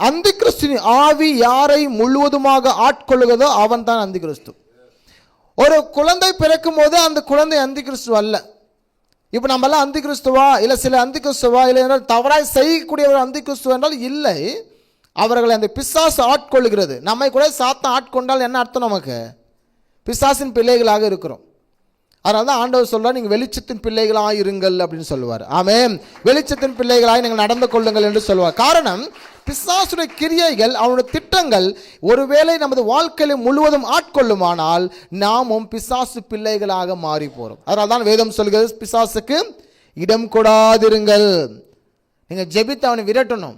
அந்தி கிறிஸ்துவின் ஆவி யாரை முழுவதுமாக ஆட்கொள்ளுகிறதோ அவன் தான் அந்தி கிறிஸ்து. ஒரு குழந்தை பிறக்கும் போது அந்த குழந்தை அந்தி கிறிஸ்து அல்ல. இப்போ நம்மளாம் அந்தி கிறிஸ்துவா, இல்லை சில அந்தி கிறிஸ்துவா, இல்லை என்றால் தவறாய் செய்யக்கூடியவர் அந்தி கிறிஸ்துவ என்றால் இல்லை. அவர்களை அந்த பிசாசு ஆட்கொள்ளுகிறது. நம்மை கூட சாத்தான் ஆட்கொண்டால் என்ன அர்த்தம்? நமக்கு பிசாசின் பிள்ளைகளாக இருக்கிறோம். அதனால தான் ஆண்டவர் சொல்றார், நீங்கள் வெளிச்சத்தின் பிள்ளைகளாக இருங்கள் அப்படின்னு சொல்லுவார். ஆமென். வெளிச்சத்தின் பிள்ளைகளாக நீங்கள் நடந்து கொள்ளுங்கள் என்று சொல்லுவார். காரணம், பிசாசுடைய கிரியைகள், அவனுடைய திட்டங்கள் ஒருவேளை நமது வாழ்க்கையில் முழுவதும் ஆட்கொள்ளுமானால் நாமும் பிசாசு பிள்ளைகளாக மாறி போகிறோம். அதனால தான் வேதம் சொல்கிறது, பிசாசுக்கு இடம் கொடாதிருங்கள். நீங்கள் ஜெபித்து அவனை விரட்டணும்.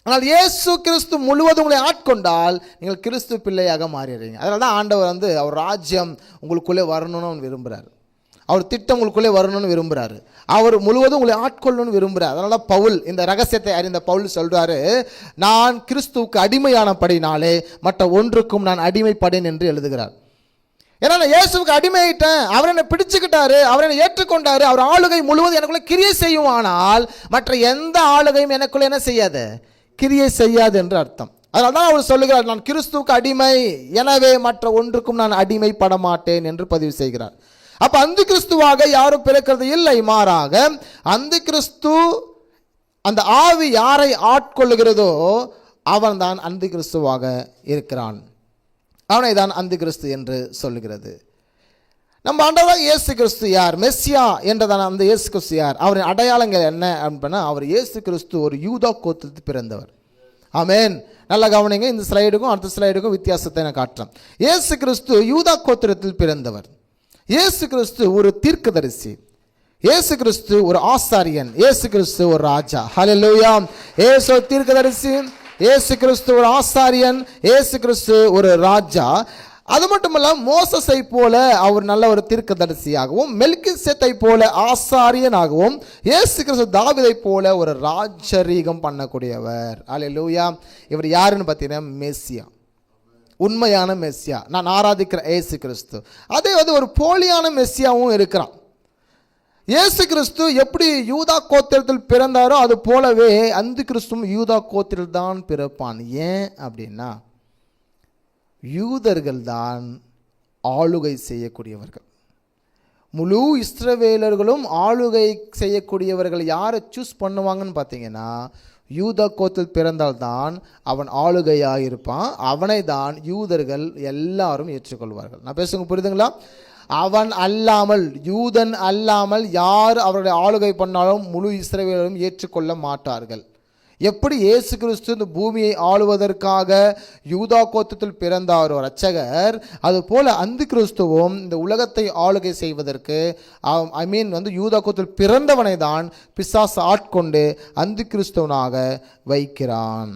ஆனால் இயேசு கிறிஸ்து முழுவதும் உங்களை ஆட்கொண்டால் நீங்கள் கிறிஸ்து பிள்ளையாக மாறிடுறீங்க. அதனால தான் ஆண்டவர் அவர் ராஜ்யம் உங்களுக்குள்ளே வரணும்னு விரும்புகிறார். அவர் திட்டம் உங்களுக்குள்ளே வரணும்னு விரும்புகிறாரு. அவர் முழுவதும் உங்களை ஆட்கொள்ளணும்னு விரும்புகிறார். அதனால தான் பவுல், இந்த ரகசியத்தை அறிந்த பவுல் சொல்றாரு, நான் கிறிஸ்துவுக்கு அடிமையானபடினாலே மற்ற ஒன்றுக்கும் நான் அடிமைப்படேன் என்று எழுதுகிறார். ஏன்னா நான் இயேசுவுக்கு அடிமையிட்டேன், அவர் என்னை பிடிச்சுக்கிட்டாரு, அவர் என்னை ஏற்றுக்கொண்டாரு, அவர் ஆளுகை முழுவதும் எனக்குள்ளே கிரியை செய்யும். ஆனால் மற்ற எந்த ஆளுகையும் எனக்குள்ளே என்ன செய்யாது? கிரியை செய்யாது என்று அர்த்தம். அதனால தான் அவர் சொல்லுகிறார், நான் கிறிஸ்துவுக்கு அடிமை, எனவே மற்ற ஒன்றுக்கும் நான் அடிமைப்பட மாட்டேன் என்று பதிவு செய்கிறார். அப்ப அந்தி கிறிஸ்துவாக யாரும் பிறக்கிறது இல்லை. மாறாக அந்தி கிறிஸ்து, அந்த ஆவி யாரை ஆட்கொள்ளுகிறதோ அவன் தான் அந்தி கிறிஸ்துவாக இருக்கிறான். அவனை தான் அந்தி கிறிஸ்து என்று சொல்லுகிறது. நம்ம ஆண்டவராக இயேசு கிறிஸ்து யார்? மெஸ்ஸியா என்றதான அந்த இயேசு கிறிஸ்து யார்? அவரின் அடையாளங்கள் என்ன அப்படின்னா, அவர் இயேசு கிறிஸ்து ஒரு யூதா கோத்திரத்தில் பிறந்தவர். ஆமென். நல்ல கவனிங்க, இந்த ஸ்லைடுக்கும் அடுத்த ஸ்லைடுக்கும் வித்தியாசத்தை நான் காட்டுறேன். இயேசு கிறிஸ்து யூதா கோத்திரத்தில் பிறந்தவர். இயேசு கிறிஸ்து ஒரு தீர்க்கதரிசி. இயேசு கிறிஸ்து ஒரு ஆசாரியன். இயேசு கிறிஸ்து ஒரு ராஜா. ஹல்லேலூயா. இயேசு தீர்க்கதரிசி, இயேசு கிறிஸ்து ஒரு ஆசாரியன், இயேசு கிறிஸ்து ஒரு ராஜா. அது மட்டுமல்ல, மோசஸை போல அவர் நல்ல ஒரு தீர்க்கதரிசியாகவும், மெல்கிசேத்தை போல ஆசாரியனாகவும், இயேசு கிறிஸ்து தாவீதை போல ஒரு ராஜரீகம் பண்ணக்கூடியவர். ஹல்லேலூயா. இவர் யாருன்னு பார்த்தீங்கன்னா மெஸ்ஸியா, உண்மையான மெஸ்ஸியா. நான் ஆராதிக்கிற இயேசு கிறிஸ்து. அதே ஒரு போலியான மெஸ்ஸியாவும் இருக்கிறான். இயேசு கிறிஸ்து எப்படி யூதா கோத்திரத்தில் பிறந்தாரோ அது போலவே அந்தி கிறிஸ்துவும் யூதா கோத்திரத்தில் தான் பிறப்பான். ஏன் அப்படின்னா, யூதர்கள் தான் ஆளுகை செய்யக்கூடியவர்கள். முழு இஸ்ரவேலர்களும் ஆளுகை செய்யக்கூடியவர்கள் யாரை சூஸ் பண்ணுவாங்கன்னு பார்த்தீங்கன்னா, யூதா கோத்தில் பிறந்தால்தான் அவன் ஆளுகையாக இருப்பான். அவனை தான் யூதர்கள் எல்லாரும் ஏற்றுக்கொள்வார்கள். நான் பேசுங்க, புரியுதுங்களா? அவன் அல்லாமல், யூதன் அல்லாமல் யார் அவருடைய ஆளுகை பண்ணாலும் முழு இஸ்ரவேலரும் ஏற்றுக்கொள்ள மாட்டார்கள். எப்படி இயேசு கிறிஸ்து இந்த பூமியை ஆளுவதற்காக யூதா கோத்திரத்தில் பிறந்தாரோ இரட்சகர், அதுபோல அந்தி கிறிஸ்துவும் இந்த உலகத்தை ஆளுகை செய்வதற்கு யூதா கோத்திரத்தில் பிறந்தவனை தான் பிசாசு ஆட்கொண்டு அந்தி கிறிஸ்துவனாக வைக்கிறான்.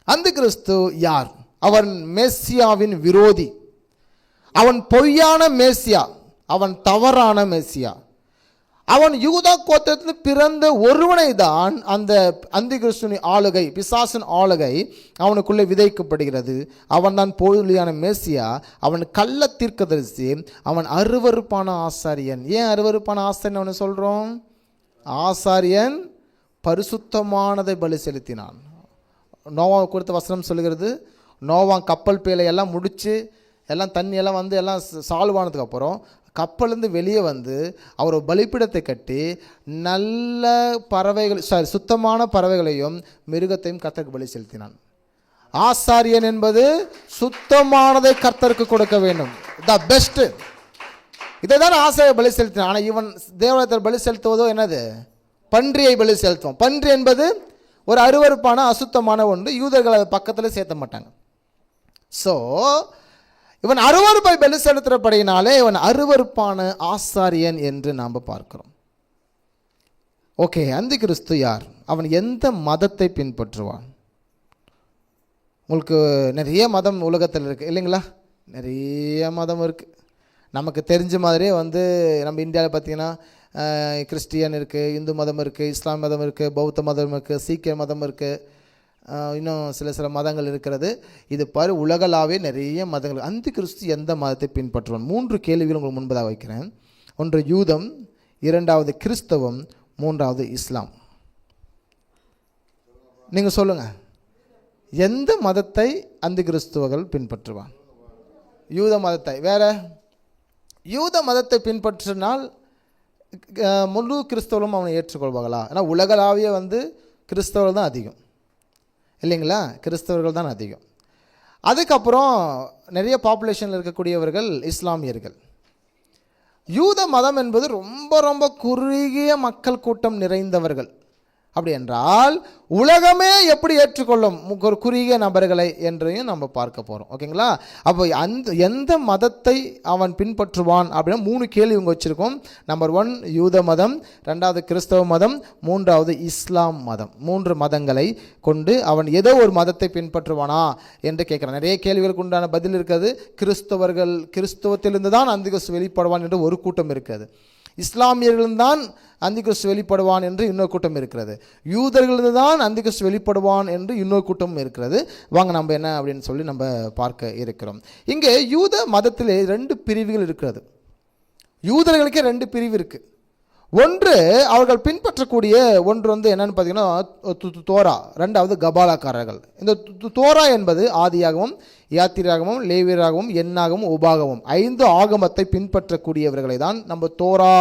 அந்தி கிறிஸ்து யார்? அவன் மெஸ்ஸியாவின் விரோதி. அவன் பொய்யான மேசியா, அவன் தவறான மேசியா. அவன் யூதா கோத்திரத்தில் பிறந்த ஒருவனை தான் அந்த அந்தி கிறிஸ்துவின் ஆளுகை, பிசாசின் ஆளுகை அவனுக்குள்ளே விதைக்கப்படுகிறது. அவன் தான் போலியான மேசியா. அவன் கள்ள தீர்க்கதரிசி. அவன் அருவருப்பான ஆசாரியன். ஏன் அருவருப்பான ஆசாரியன் அவனை சொல்கிறோம்? ஆசாரியன் பரிசுத்தமானதை பலி செலுத்தினான். நோவா குறித்த வசனம் சொல்லுகிறது, நோவா கப்பல் பேலையெல்லாம் முடித்து எல்லாம் தண்ணியெல்லாம் எல்லாம் சால்வ் ஆனதுக்கப்புறம் கப்பலேருந்து வெளியே அவர் பலிப்பிடத்தை கட்டி நல்ல பறவைகள், சுத்தமான பறவைகளையும் மிருகத்தையும் கர்த்தருக்கு பலி செலுத்தினான். ஆசாரியன் என்பது சுத்தமானதை கர்த்தருக்கு கொடுக்க வேண்டும். The best. இதை தான் ஆசாரிய பலி செலுத்தினான். ஆனால் இவன் தேவாலயத்தில் பலி செலுத்துவதோ என்னது? பன்றியை பலி செலுத்துவோம். பன்றி என்பது ஒரு அருவருப்பான அசுத்தமான ஒன்று. யூதர்கள் அதை பக்கத்தில் சேர்த்த மாட்டாங்க. ஸோ இவன் அருவருப்பை பலி செலுத்துறபடினாலே இவன் அருவருப்பான ஆசாரியன் என்று நாம் பார்க்கிறோம். ஓகே, அந்தி கிறிஸ்து யார்? அவன் எந்த மதத்தை பின்பற்றுவான்? உங்களுக்கு நிறைய மதம் உலகத்தில் இருக்குது இல்லைங்களா? நிறைய மதம் இருக்குது. நமக்கு தெரிஞ்ச மாதிரியே நம்ம இந்தியாவில் பார்த்திங்கன்னா கிறிஸ்டியன் இருக்குது, இந்து மதம் இருக்குது, இஸ்லாம் மதம் இருக்குது, பௌத்த மதம் இருக்குது, சீக்கிய மதம் இருக்குது, இன்னும் சில மதங்கள் இருக்கிறது. இது பாரு உலகளாவே நிறைய மதங்கள். அந்த கிறிஸ்து எந்த மதத்தை பின்பற்றுவான்? 3 கேள்விகள் உங்களுக்கு முன்பதாக வைக்கிறேன். ஒன்று யூதம், இரண்டாவது கிறிஸ்தவம், மூன்றாவது இஸ்லாம். நீங்கள் சொல்லுங்கள், எந்த மதத்தை அந்த கிறிஸ்துவர்கள் பின்பற்றுவான்? யூத மதத்தை. வேற யூத மதத்தை பின்பற்றினால் முழு கிறிஸ்தவர்களும் அவனை ஏற்றுக்கொள்வாங்களா? ஏன்னா உலகளாவிய கிறிஸ்தவர்கள் தான் அதிகம் இல்லைங்களா? கிறிஸ்தவர்கள் தான் அதிகம். அதுக்கப்புறம் நிறைய பாப்புலேஷனில் இருக்கக்கூடியவர்கள் இஸ்லாமியர்கள். யூத மதம் என்பது ரொம்ப ரொம்ப குறுகிய மக்கள் கூட்டம் நிறைந்தவர்கள். அப்படி என்றால் உலகமே எப்படி ஏற்றுக்கொள்ளும் ஒரு குறுகிய நபர்களை என்றையும் நம்ம பார்க்க போகிறோம். ஓகேங்களா? அப்போ எந்த மதத்தை அவன் பின்பற்றுவான் அப்படின்னா 3 கேள்வி இவங்க வச்சுருக்கோம். நம்பர் 1 யூத மதம், 2வது கிறிஸ்தவ மதம், 3வது இஸ்லாம் மதம். 3 மதங்களை கொண்டு அவன் ஏதோ ஒரு மதத்தை பின்பற்றுவானா என்று கேட்குறான். நிறைய கேள்விகளுக்கு உண்டான பதில் இருக்கிறது. கிறிஸ்தவத்திலிருந்து தான் அந்திகிறிஸ்து வெளிப்படுவான் என்று ஒரு கூட்டம் இருக்கிறது. இஸ்லாமியர்கள்தான் அந்திகிறிஸ்து வெளிப்படுவான் என்று இன்னொரு கூட்டம் இருக்கிறது. யூதர்கள் தான் அந்திகிறிஸ்து வெளிப்படுவான் என்று இன்னொரு கூட்டம் இருக்கிறது. வாங்க நம்ம என்ன அப்படின்னு சொல்லி நம்ம பார்க்க இருக்கிறோம். இங்கே யூத மதத்திலே 2 பிரிவுகள் இருக்கிறது. யூதர்களுக்கே 2 பிரிவு இருக்குது. ஒன்று அவர்கள் பின்பற்றக்கூடிய ஒன்று என்னன்னு பார்த்தீங்கன்னா தோரா, 2வது கபாலாக்காரர்கள். இந்த தோரா என்பது ஆதியாகமும், யாத்திராகமும், லேவியராகவும், எண்ணாகவும், உபாகமும் 5 ஆகமத்தை பின்பற்றக்கூடியவர்களை தான் நம்ம தோரா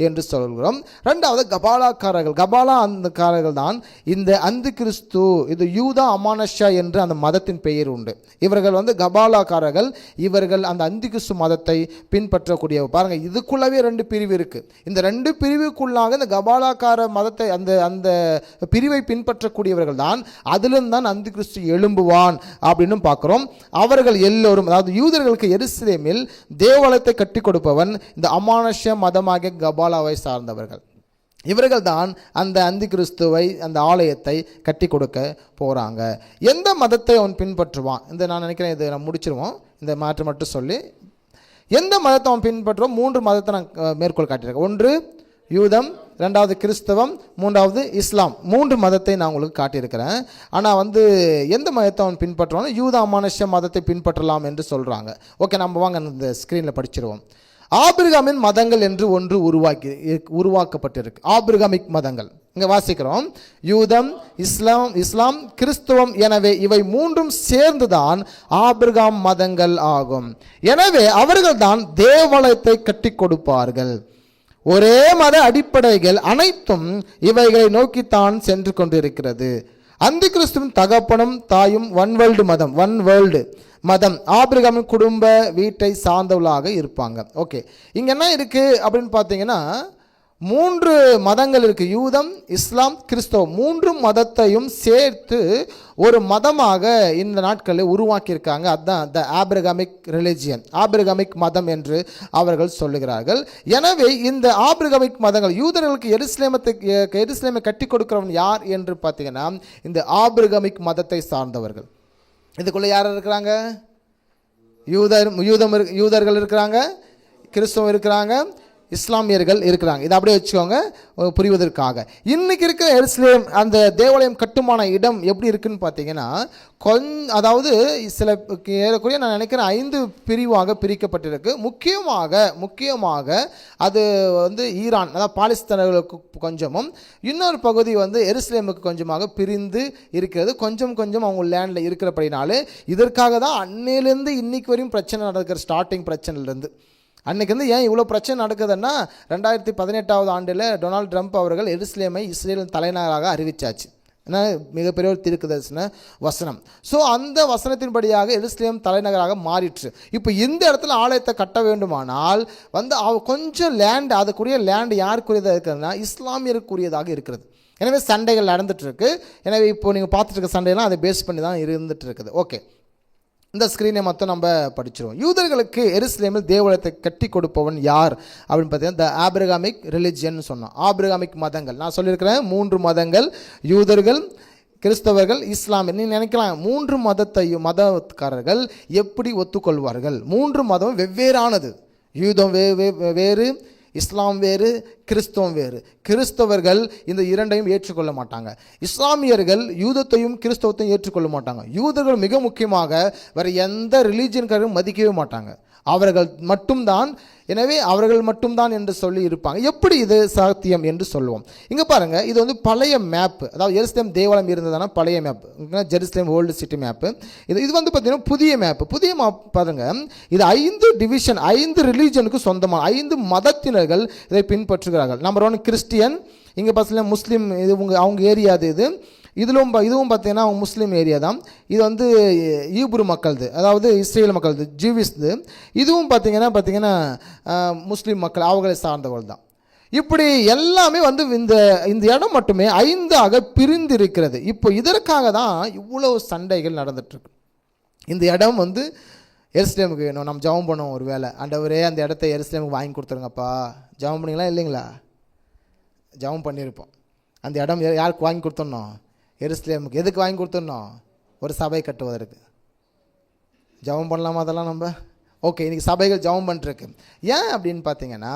என்று சொல்கிறோம். 2வது கபாலாக்காரர்கள். கபாலா அந்த காரர்கள் தான் இந்த அந்து கிறிஸ்து, இது யூதா அமானஷா என்று அந்த மதத்தின் பெயர் உண்டு. இவர்கள் கபாலாக்காரர்கள். இவர்கள் அந்த அந்து கிறிஸ்து மதத்தை பின்பற்றக்கூடியவர். பாருங்க, இதுக்குள்ளவே 2 பிரிவு இருக்கு. இந்த 2 பிரிவுக்குள்ளாக இந்த கபாலாக்கார மதத்தை அந்த பிரிவை பின்பற்றக்கூடியவர்கள் தான், அதிலும் தான் அந்து கிறிஸ்து எழும்புவான் அப்படின்னு பார்க்கிறோம். அவர்கள் எல்லோரும், அதாவது யூதர்களுக்கு எருசலேமில் தேவாலயத்தை கட்டி கொடுப்பவன் இந்த அமானுஷ மதமாகிய கபாலாவை சார்ந்தவர்கள். இவர்கள் தான் அந்த அந்தி கிறிஸ்துவை, அந்த ஆலயத்தை கட்டி கொடுக்க போகிறாங்க. எந்த மதத்தை அவன் பின்பற்றுவான்? நான் நினைக்கிறேன் இது நம்ம முடிச்சிருவோம். இந்த மாற்று மட்டும் சொல்லி எந்த மதத்தை அவன் பின்பற்றுவோம்? 3 மதத்தை நான் மேற்கோள் காட்டியிருக்கேன். 1 யூதம், 2வது கிறிஸ்தவம், 3வது இஸ்லாம். 3 மதத்தை நான் உங்களுக்கு காட்டியிருக்கிறேன். ஆனால் எந்த மதத்தை அவன் பின்பற்றுவான்? யூத அமானுஷ மதத்தை பின்பற்றலாம் என்று சொல்கிறாங்க. ஓகே, நம்ம வாங்க இந்த ஸ்க்ரீனில் படிச்சிருவோம். ஆபிரகாமின் மதங்கள் என்று ஒன்று உருவாக்கப்பட்டிருக்கு. ஆபிரகாமிக் மதங்கள் இங்கே வாசிக்கிறோம். யூதம், இஸ்லாம், கிறிஸ்துவம். எனவே இவை 3ம் சேர்ந்துதான் ஆபிரகாம் மதங்கள் ஆகும். எனவே அவர்கள் தான் தேவாலயத்தை கட்டி கொடுப்பார்கள். ஒரே மத அடிப்படைகள் அனைத்தும் இவைகளை நோக்கித்தான் சென்று கொண்டிருக்கிறது. அந்தி கிறிஸ்துவின் தகப்பனும் தாயும் ஒன் வேர்ல்டு மதம் ஆபிரகாமின் குடும்ப வீட்டை சார்ந்தவர்களாக இருப்பாங்க. ஓகே, இங்கே என்ன இருக்குது அப்படின்னு பார்த்தீங்கன்னா 3 மதங்கள் இருக்குது. யூதம், இஸ்லாம், கிறிஸ்தவம். 3 மதத்தையும் சேர்த்து ஒரு மதமாக இந்த நாட்களில் உருவாக்கியிருக்காங்க. அதுதான் த ஆபிரகாமிக் ரிலிஜியன், ஆபிரகாமிக் மதம் என்று அவர்கள் சொல்லுகிறார்கள். எனவே இந்த ஆபிரகாமிக் மதங்கள், யூதர்களுக்கு எருசலேமை கட்டி கொடுக்கிறவன் யார் என்று பார்த்தீங்கன்னா இந்த ஆபிரகாமிக் மதத்தை சார்ந்தவர்கள். இதுக்குள்ளே யார் இருக்கிறாங்க? யூதர்கள் இருக்கிறாங்க, கிறிஸ்தவம் இருக்கிறாங்க, இஸ்லாமியர்கள் இருக்கிறாங்க. இதை அப்படியே வச்சுக்கோங்க புரிவதற்காக. இன்னைக்கு இருக்கிற எருசலேம் அந்த தேவாலயம் கட்டுமான இடம் எப்படி இருக்குன்னு பார்த்தீங்கன்னா அதாவது சில ஏறக்குறைய நான் நினைக்கிறேன் 5 பிரிவாக பிரிக்கப்பட்டிருக்கு. முக்கியமாக அது ஈரான், அதாவது பாலஸ்தீனர்களுக்கு கொஞ்சமும், இன்னொரு பகுதி எருசலேமுக்கு கொஞ்சமாக பிரிந்து இருக்கிறது. கொஞ்சம் அவங்க லேண்டில் இருக்கிறபடினாலே இதற்காக தான் அன்னையிலேருந்து இன்னைக்கு வரையும் பிரச்சனை நடக்கிற, ஸ்டார்டிங் பிரச்சனையிலேருந்து அன்றைக்கி ஏன் இவ்வளோ பிரச்சனை நடக்குதுன்னா 2018ஆவது ஆண்டில் டொனால்டு ட்ரம்ப் அவர்கள் எருசலேமை இஸ்ரேலின் தலைநகராக அறிவிச்சாச்சு. ஏன்னா மிகப்பெரிய ஒரு தீர்க்கதரிசன வசனம். ஸோ அந்த வசனத்தின்படியாக எருசலேம் தலைநகராக மாறிற்று. இப்போ இந்த இடத்துல ஆலயத்தை கட்ட வேண்டுமானால் கொஞ்சம் லேண்ட், அதுக்குரிய லேண்ட் யாருக்குரியதாக இருக்கிறதுனா இஸ்லாமியருக்குரியதாக இருக்கிறது. எனவே சண்டைகள் நடந்துட்டு இருக்கு. எனவே இப்போ நீங்கள் பார்த்துட்டு இருக்க சண்டைலாம் அதை பேஸ் பண்ணி தான் இருந்துட்டு இருக்குது. ஓகே, இந்த ஸ்க்ரீனை மொத்தம் நம்ம படிச்சிருவோம். யூதர்களுக்கு எருசலேமில் தேவாலயத்தை கட்டி கொடுப்பவன் யார் அப்படின்னு பார்த்தீங்கன்னா த ஆபிரகாமிக் ரிலிஜியன் சொன்னோம். ஆபிரகாமிக் மதங்கள் நான் சொல்லியிருக்கிறேன். 3 மதங்கள், யூதர்கள், கிறிஸ்தவர்கள், இஸ்லாமியர். நீ நினைக்கலாம் 3 மதக்காரர்கள் எப்படி ஒத்துக்கொள்வார்கள்? 3 மதம் வெவ்வேறானது. யூதம் வேறு, இஸ்லாம் வேறு, கிறிஸ்தவம் வேறு. கிறிஸ்தவர்கள் இந்த இரண்டையும் ஏற்றுக்கொள்ள மாட்டாங்க. இஸ்லாமியர்கள் யூதத்தையும் கிறிஸ்தவத்தையும் ஏற்றுக்கொள்ள மாட்டாங்க. யூதர்கள் மிக முக்கியமாக வேறு எந்த ரிலீஜியன்காரையும் மதிக்கவே மாட்டாங்க. அவர்கள் மட்டும்தான், எனவே அவர்கள் மட்டும்தான் என்று சொல்லி இருப்பாங்க. எப்படி இது சாத்தியம் என்று சொல்லுவோம். இங்கே பாருங்கள், இது வந்து பழைய மேப்பு, அதாவது எருசலேம் தேவாலயம் இருந்ததுன்னா பழைய map, Jerusalem old city map. இது வந்து பார்த்திங்கன்னா புதிய மேப்பு. புதிய மேப் பாருங்கள், இது 5 டிவிஷன், 5 ரிலீஜனுக்கு சொந்தமான 5 மதத்தினர்கள் இதை பின்பற்றுகிறார்கள். நம்பர் 1 கிறிஸ்டியன், இங்கே பார்த்தீங்கன்னா முஸ்லீம், இது அவங்க ஏரியா இது. இதுவும் பார்த்தீங்கன்னா அவங்க முஸ்லீம் ஏரியா தான். இது வந்து ஈப்ரு மக்கள்து, அதாவது இஸ்ரேல் மக்கள்து, ஜூவிஸ்து. இதுவும் பார்த்தீங்கன்னா முஸ்லீம் மக்கள், அவர்களை சார்ந்தவர்கள் தான். இப்படி எல்லாமே வந்து இந்த இடம் மட்டுமே 5ஆக பிரிந்து இருக்கிறது. இப்போ இதற்காக தான் இவ்வளோ சண்டைகள் நடந்துட்டுருக்கு. இந்த இடம் வந்து எருசலேமுக்கு வேணும், நம்ம ஜெபம் பண்ணுவோம். ஒரு வேளை ஆண்டவரே அந்த இடத்த எருசலேமுக்கு வாங்கி கொடுத்துருங்கப்பா, ஜெபம் பண்ணிங்களா இல்லைங்களா? ஜெபம் பண்ணியிருப்போம். அந்த இடம் யாருக்கு வாங்கி கொடுத்துடணும்? எருசலேமுக்கு. எதுக்கு வாங்கி கொடுத்துடணும்? ஒரு சபை கட்டுவதற்கு. ஜெபம் பண்ணலாமா அதெல்லாம் நம்ம? ஓகே, இன்றைக்கி சபைகள் ஜெபம் பண்ணிருக்கு. ஏன் அப்படின்னு பார்த்தீங்கன்னா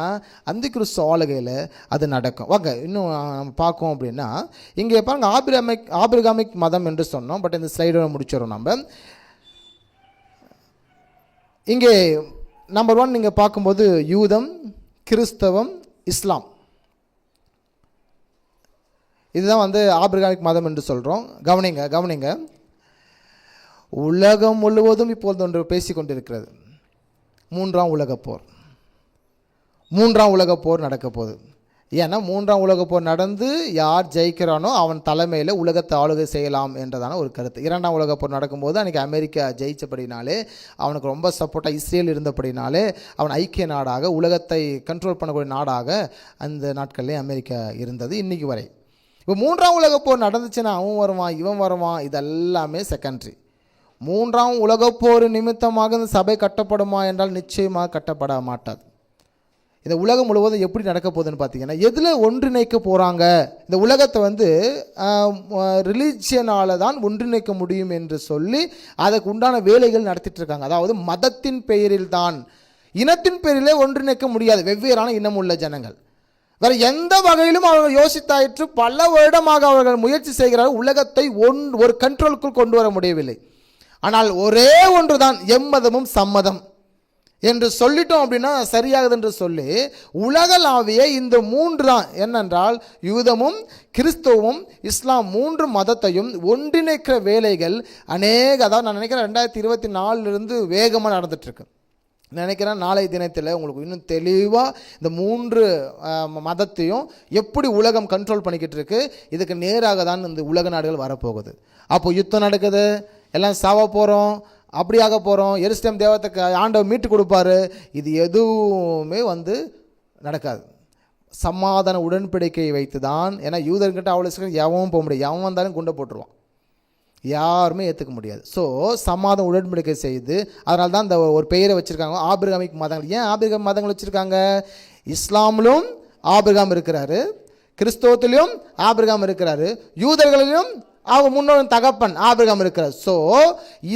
அந்த கிறிஸ்து ஆளுகையில் அது நடக்கும். வாங்க இன்னும் நம்ம பார்க்கோம் அப்படின்னா, இங்கே பாருங்கள், ஆபிரகாமிக் மதம் என்று சொன்னோம். பட் இந்த ஸ்லைடோட முடிச்சிடும் நம்ம. இங்கே நம்பர் 1 நீங்கள் பார்க்கும்போது யூதம், கிறிஸ்தவம், இஸ்லாம், இதுதான் வந்து ஆபிரகாமிக் மதம் என்று சொல்கிறோம். கவனிங்க. உலகம் முழுவதும் இப்போது ஒன்று பேசி கொண்டிருக்கிறது. 3ஆம் உலகப் போர் நடக்க போகுது. ஏன்னா 3ஆம் உலகப் போர் நடந்து யார் ஜெயிக்கிறானோ அவன் தலைமையில் உலகத்தை ஆளுகை செய்யலாம் என்றதான ஒரு கருத்து. 2ஆம் உலகப் போர் நடக்கும்போது அன்றைக்கி அமெரிக்கா ஜெயித்தபடினாலே, அவனுக்கு ரொம்ப சப்போர்ட்டாக இஸ்ரேல் இருந்தபடினாலே, அவன் ஐக்கிய நாடாக உலகத்தை கண்ட்ரோல் பண்ணக்கூடிய நாடாக அந்த நாட்கள்லேயே அமெரிக்கா இருந்தது, இன்றைக்கி வரை. இப்போ 3ஆம் உலகப் போர் நடந்துச்சுன்னா அவன் வருவான், இவன் வருவான், இதெல்லாமே செகண்ட்ரி. 3ஆம் உலகப் போர் நிமித்தமாக இந்த சபை கட்டப்படுமா என்றால் நிச்சயமாக கட்டப்பட மாட்டாது. இந்த உலகம் முழுவதும் எப்படி நடக்க போகுதுன்னு பார்த்தீங்கன்னா, எதில் ஒன்றிணைக்க போகிறாங்க? இந்த உலகத்தை வந்து ரிலீஜியனால் தான் ஒன்றிணைக்க முடியும் என்று சொல்லி அதுக்கு உண்டான வேலைகள் நடத்திட்டுருக்காங்க. அதாவது மதத்தின் பெயரில் தான், இனத்தின் பெயரிலே ஒன்றிணைக்க முடியாது. வெவ்வேறான இனம் உள்ள ஜனங்கள் வேறு எந்த வகையிலும் அவர்கள் யோசித்தாயிற்று. பல வருடமாக அவர்கள் முயற்சி செய்கிறார்கள். உலகத்தை ஒரு கண்ட்ரோலுக்குள் கொண்டு வர முடியவில்லை. ஆனால் ஒரே ஒன்று தான், எம்மதமும் சம்மதம் என்று சொல்லிட்டோம் அப்படின்னா சரியாகுது என்று சொல்லி உலகளாவிய இந்த 3 தான். என்னென்றால் யூதமும் கிறிஸ்தவமும் இஸ்லாம் 3 மதத்தையும் ஒன்றிணைக்கிற வேலைகள் அதாவது நான் நினைக்கிறேன் 2024 வேகமாக நடந்துட்டுருக்கு. நினைக்கிறேன் நாளைய தினத்தில் உங்களுக்கு இன்னும் தெளிவாக இந்த 3 மதத்தையும் எப்படி உலகம் கண்ட்ரோல் பண்ணிக்கிட்டு இருக்கு, இதுக்கு நேராக தான் இந்த உலக நாடுகள் வரப்போகுது. அப்போது யுத்தம் நடக்குது, எல்லாம் சாவ போகிறோம், அப்படியாக போகிறோம், எருசலேம் தேவத்துக்கு ஆண்டவர் மீட்டு கொடுப்பாரு, இது எதுவுமே வந்து நடக்காது. சமாதான உடன்படிக்கையை வைத்து தான். ஏன்னா யூதர்கிட்ட அவ்வளோ சீக்கிரம் எவனும் போக முடியாது, எவன் வந்தாலும் குண்டை போட்டுருவான், யாருமே ஏற்றுக்க முடியாது. ஸோ சமாதான உடன்படிக்கை செய்து, அதனால தான் இந்த ஒரு பெயரை வச்சுருக்காங்க ஆபிரகாமிக் மதங்கள். ஏன் ஆபிரகாம் மதங்கள் வச்சுருக்காங்க? இஸ்லாமிலும் ஆபிரகாம் இருக்கிறாரு, கிறிஸ்தவத்திலையும் ஆபிரகாம் இருக்கிறாரு, யூதர்களிலும் அவங்க முன்னோட தகப்பன் ஆபிரகாம் இருக்கிறார். ஸோ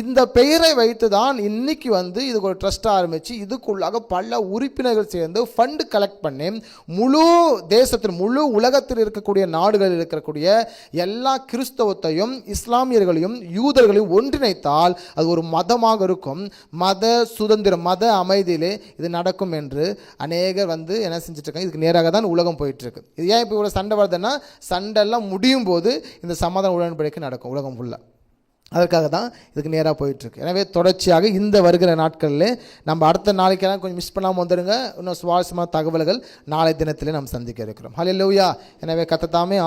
இந்த பெயரை வைத்து தான் இன்னைக்கு வந்து இதுக்கு ஒரு ட்ரஸ்ட் ஆரம்பித்து இதுக்குள்ளாக பல உறுப்பினர்கள் சேர்ந்து ஃபண்டு கலெக்ட் பண்ணி முழு தேசத்தில், முழு உலகத்தில் இருக்கக்கூடிய நாடுகளில் இருக்கக்கூடிய எல்லா கிறிஸ்தவத்தையும் இஸ்லாமியர்களையும் யூதர்களையும் ஒன்றிணைத்தால் அது ஒரு மதமாக இருக்கும். மத சுதந்திரம், மத அமைதியிலே இது நடக்கும் என்று அநேகர் வந்து என்ன செஞ்சுட்ருக்காங்க. இதுக்கு நேராக தான் உலகம் போயிட்டுருக்கு. இது ஏன் இப்போ இவ்வளோ சண்டை வருதுன்னா, சண்டைலாம் முடியும் போது இந்த சமாதான உடன்படிக்கை நடக்கும் உலகம் ஃபுல்லாக. அதற்காக தான் இதுக்கு நேராக போயிட்டுருக்கு. எனவே தொடர்ச்சியாக இந்த வருகிற நாட்களில் நம்ம அடுத்த நாளைக்கெல்லாம் கொஞ்சம் மிஸ் பண்ணாமல் வந்துடுங்க. இன்னும் சுவாரஸ்யமான தகவல்கள் நாளை தினத்திலே நாம் சந்திக்க இருக்கிறோம். ஹல்லேலூயா. எனவே கர்த்தர் தாமே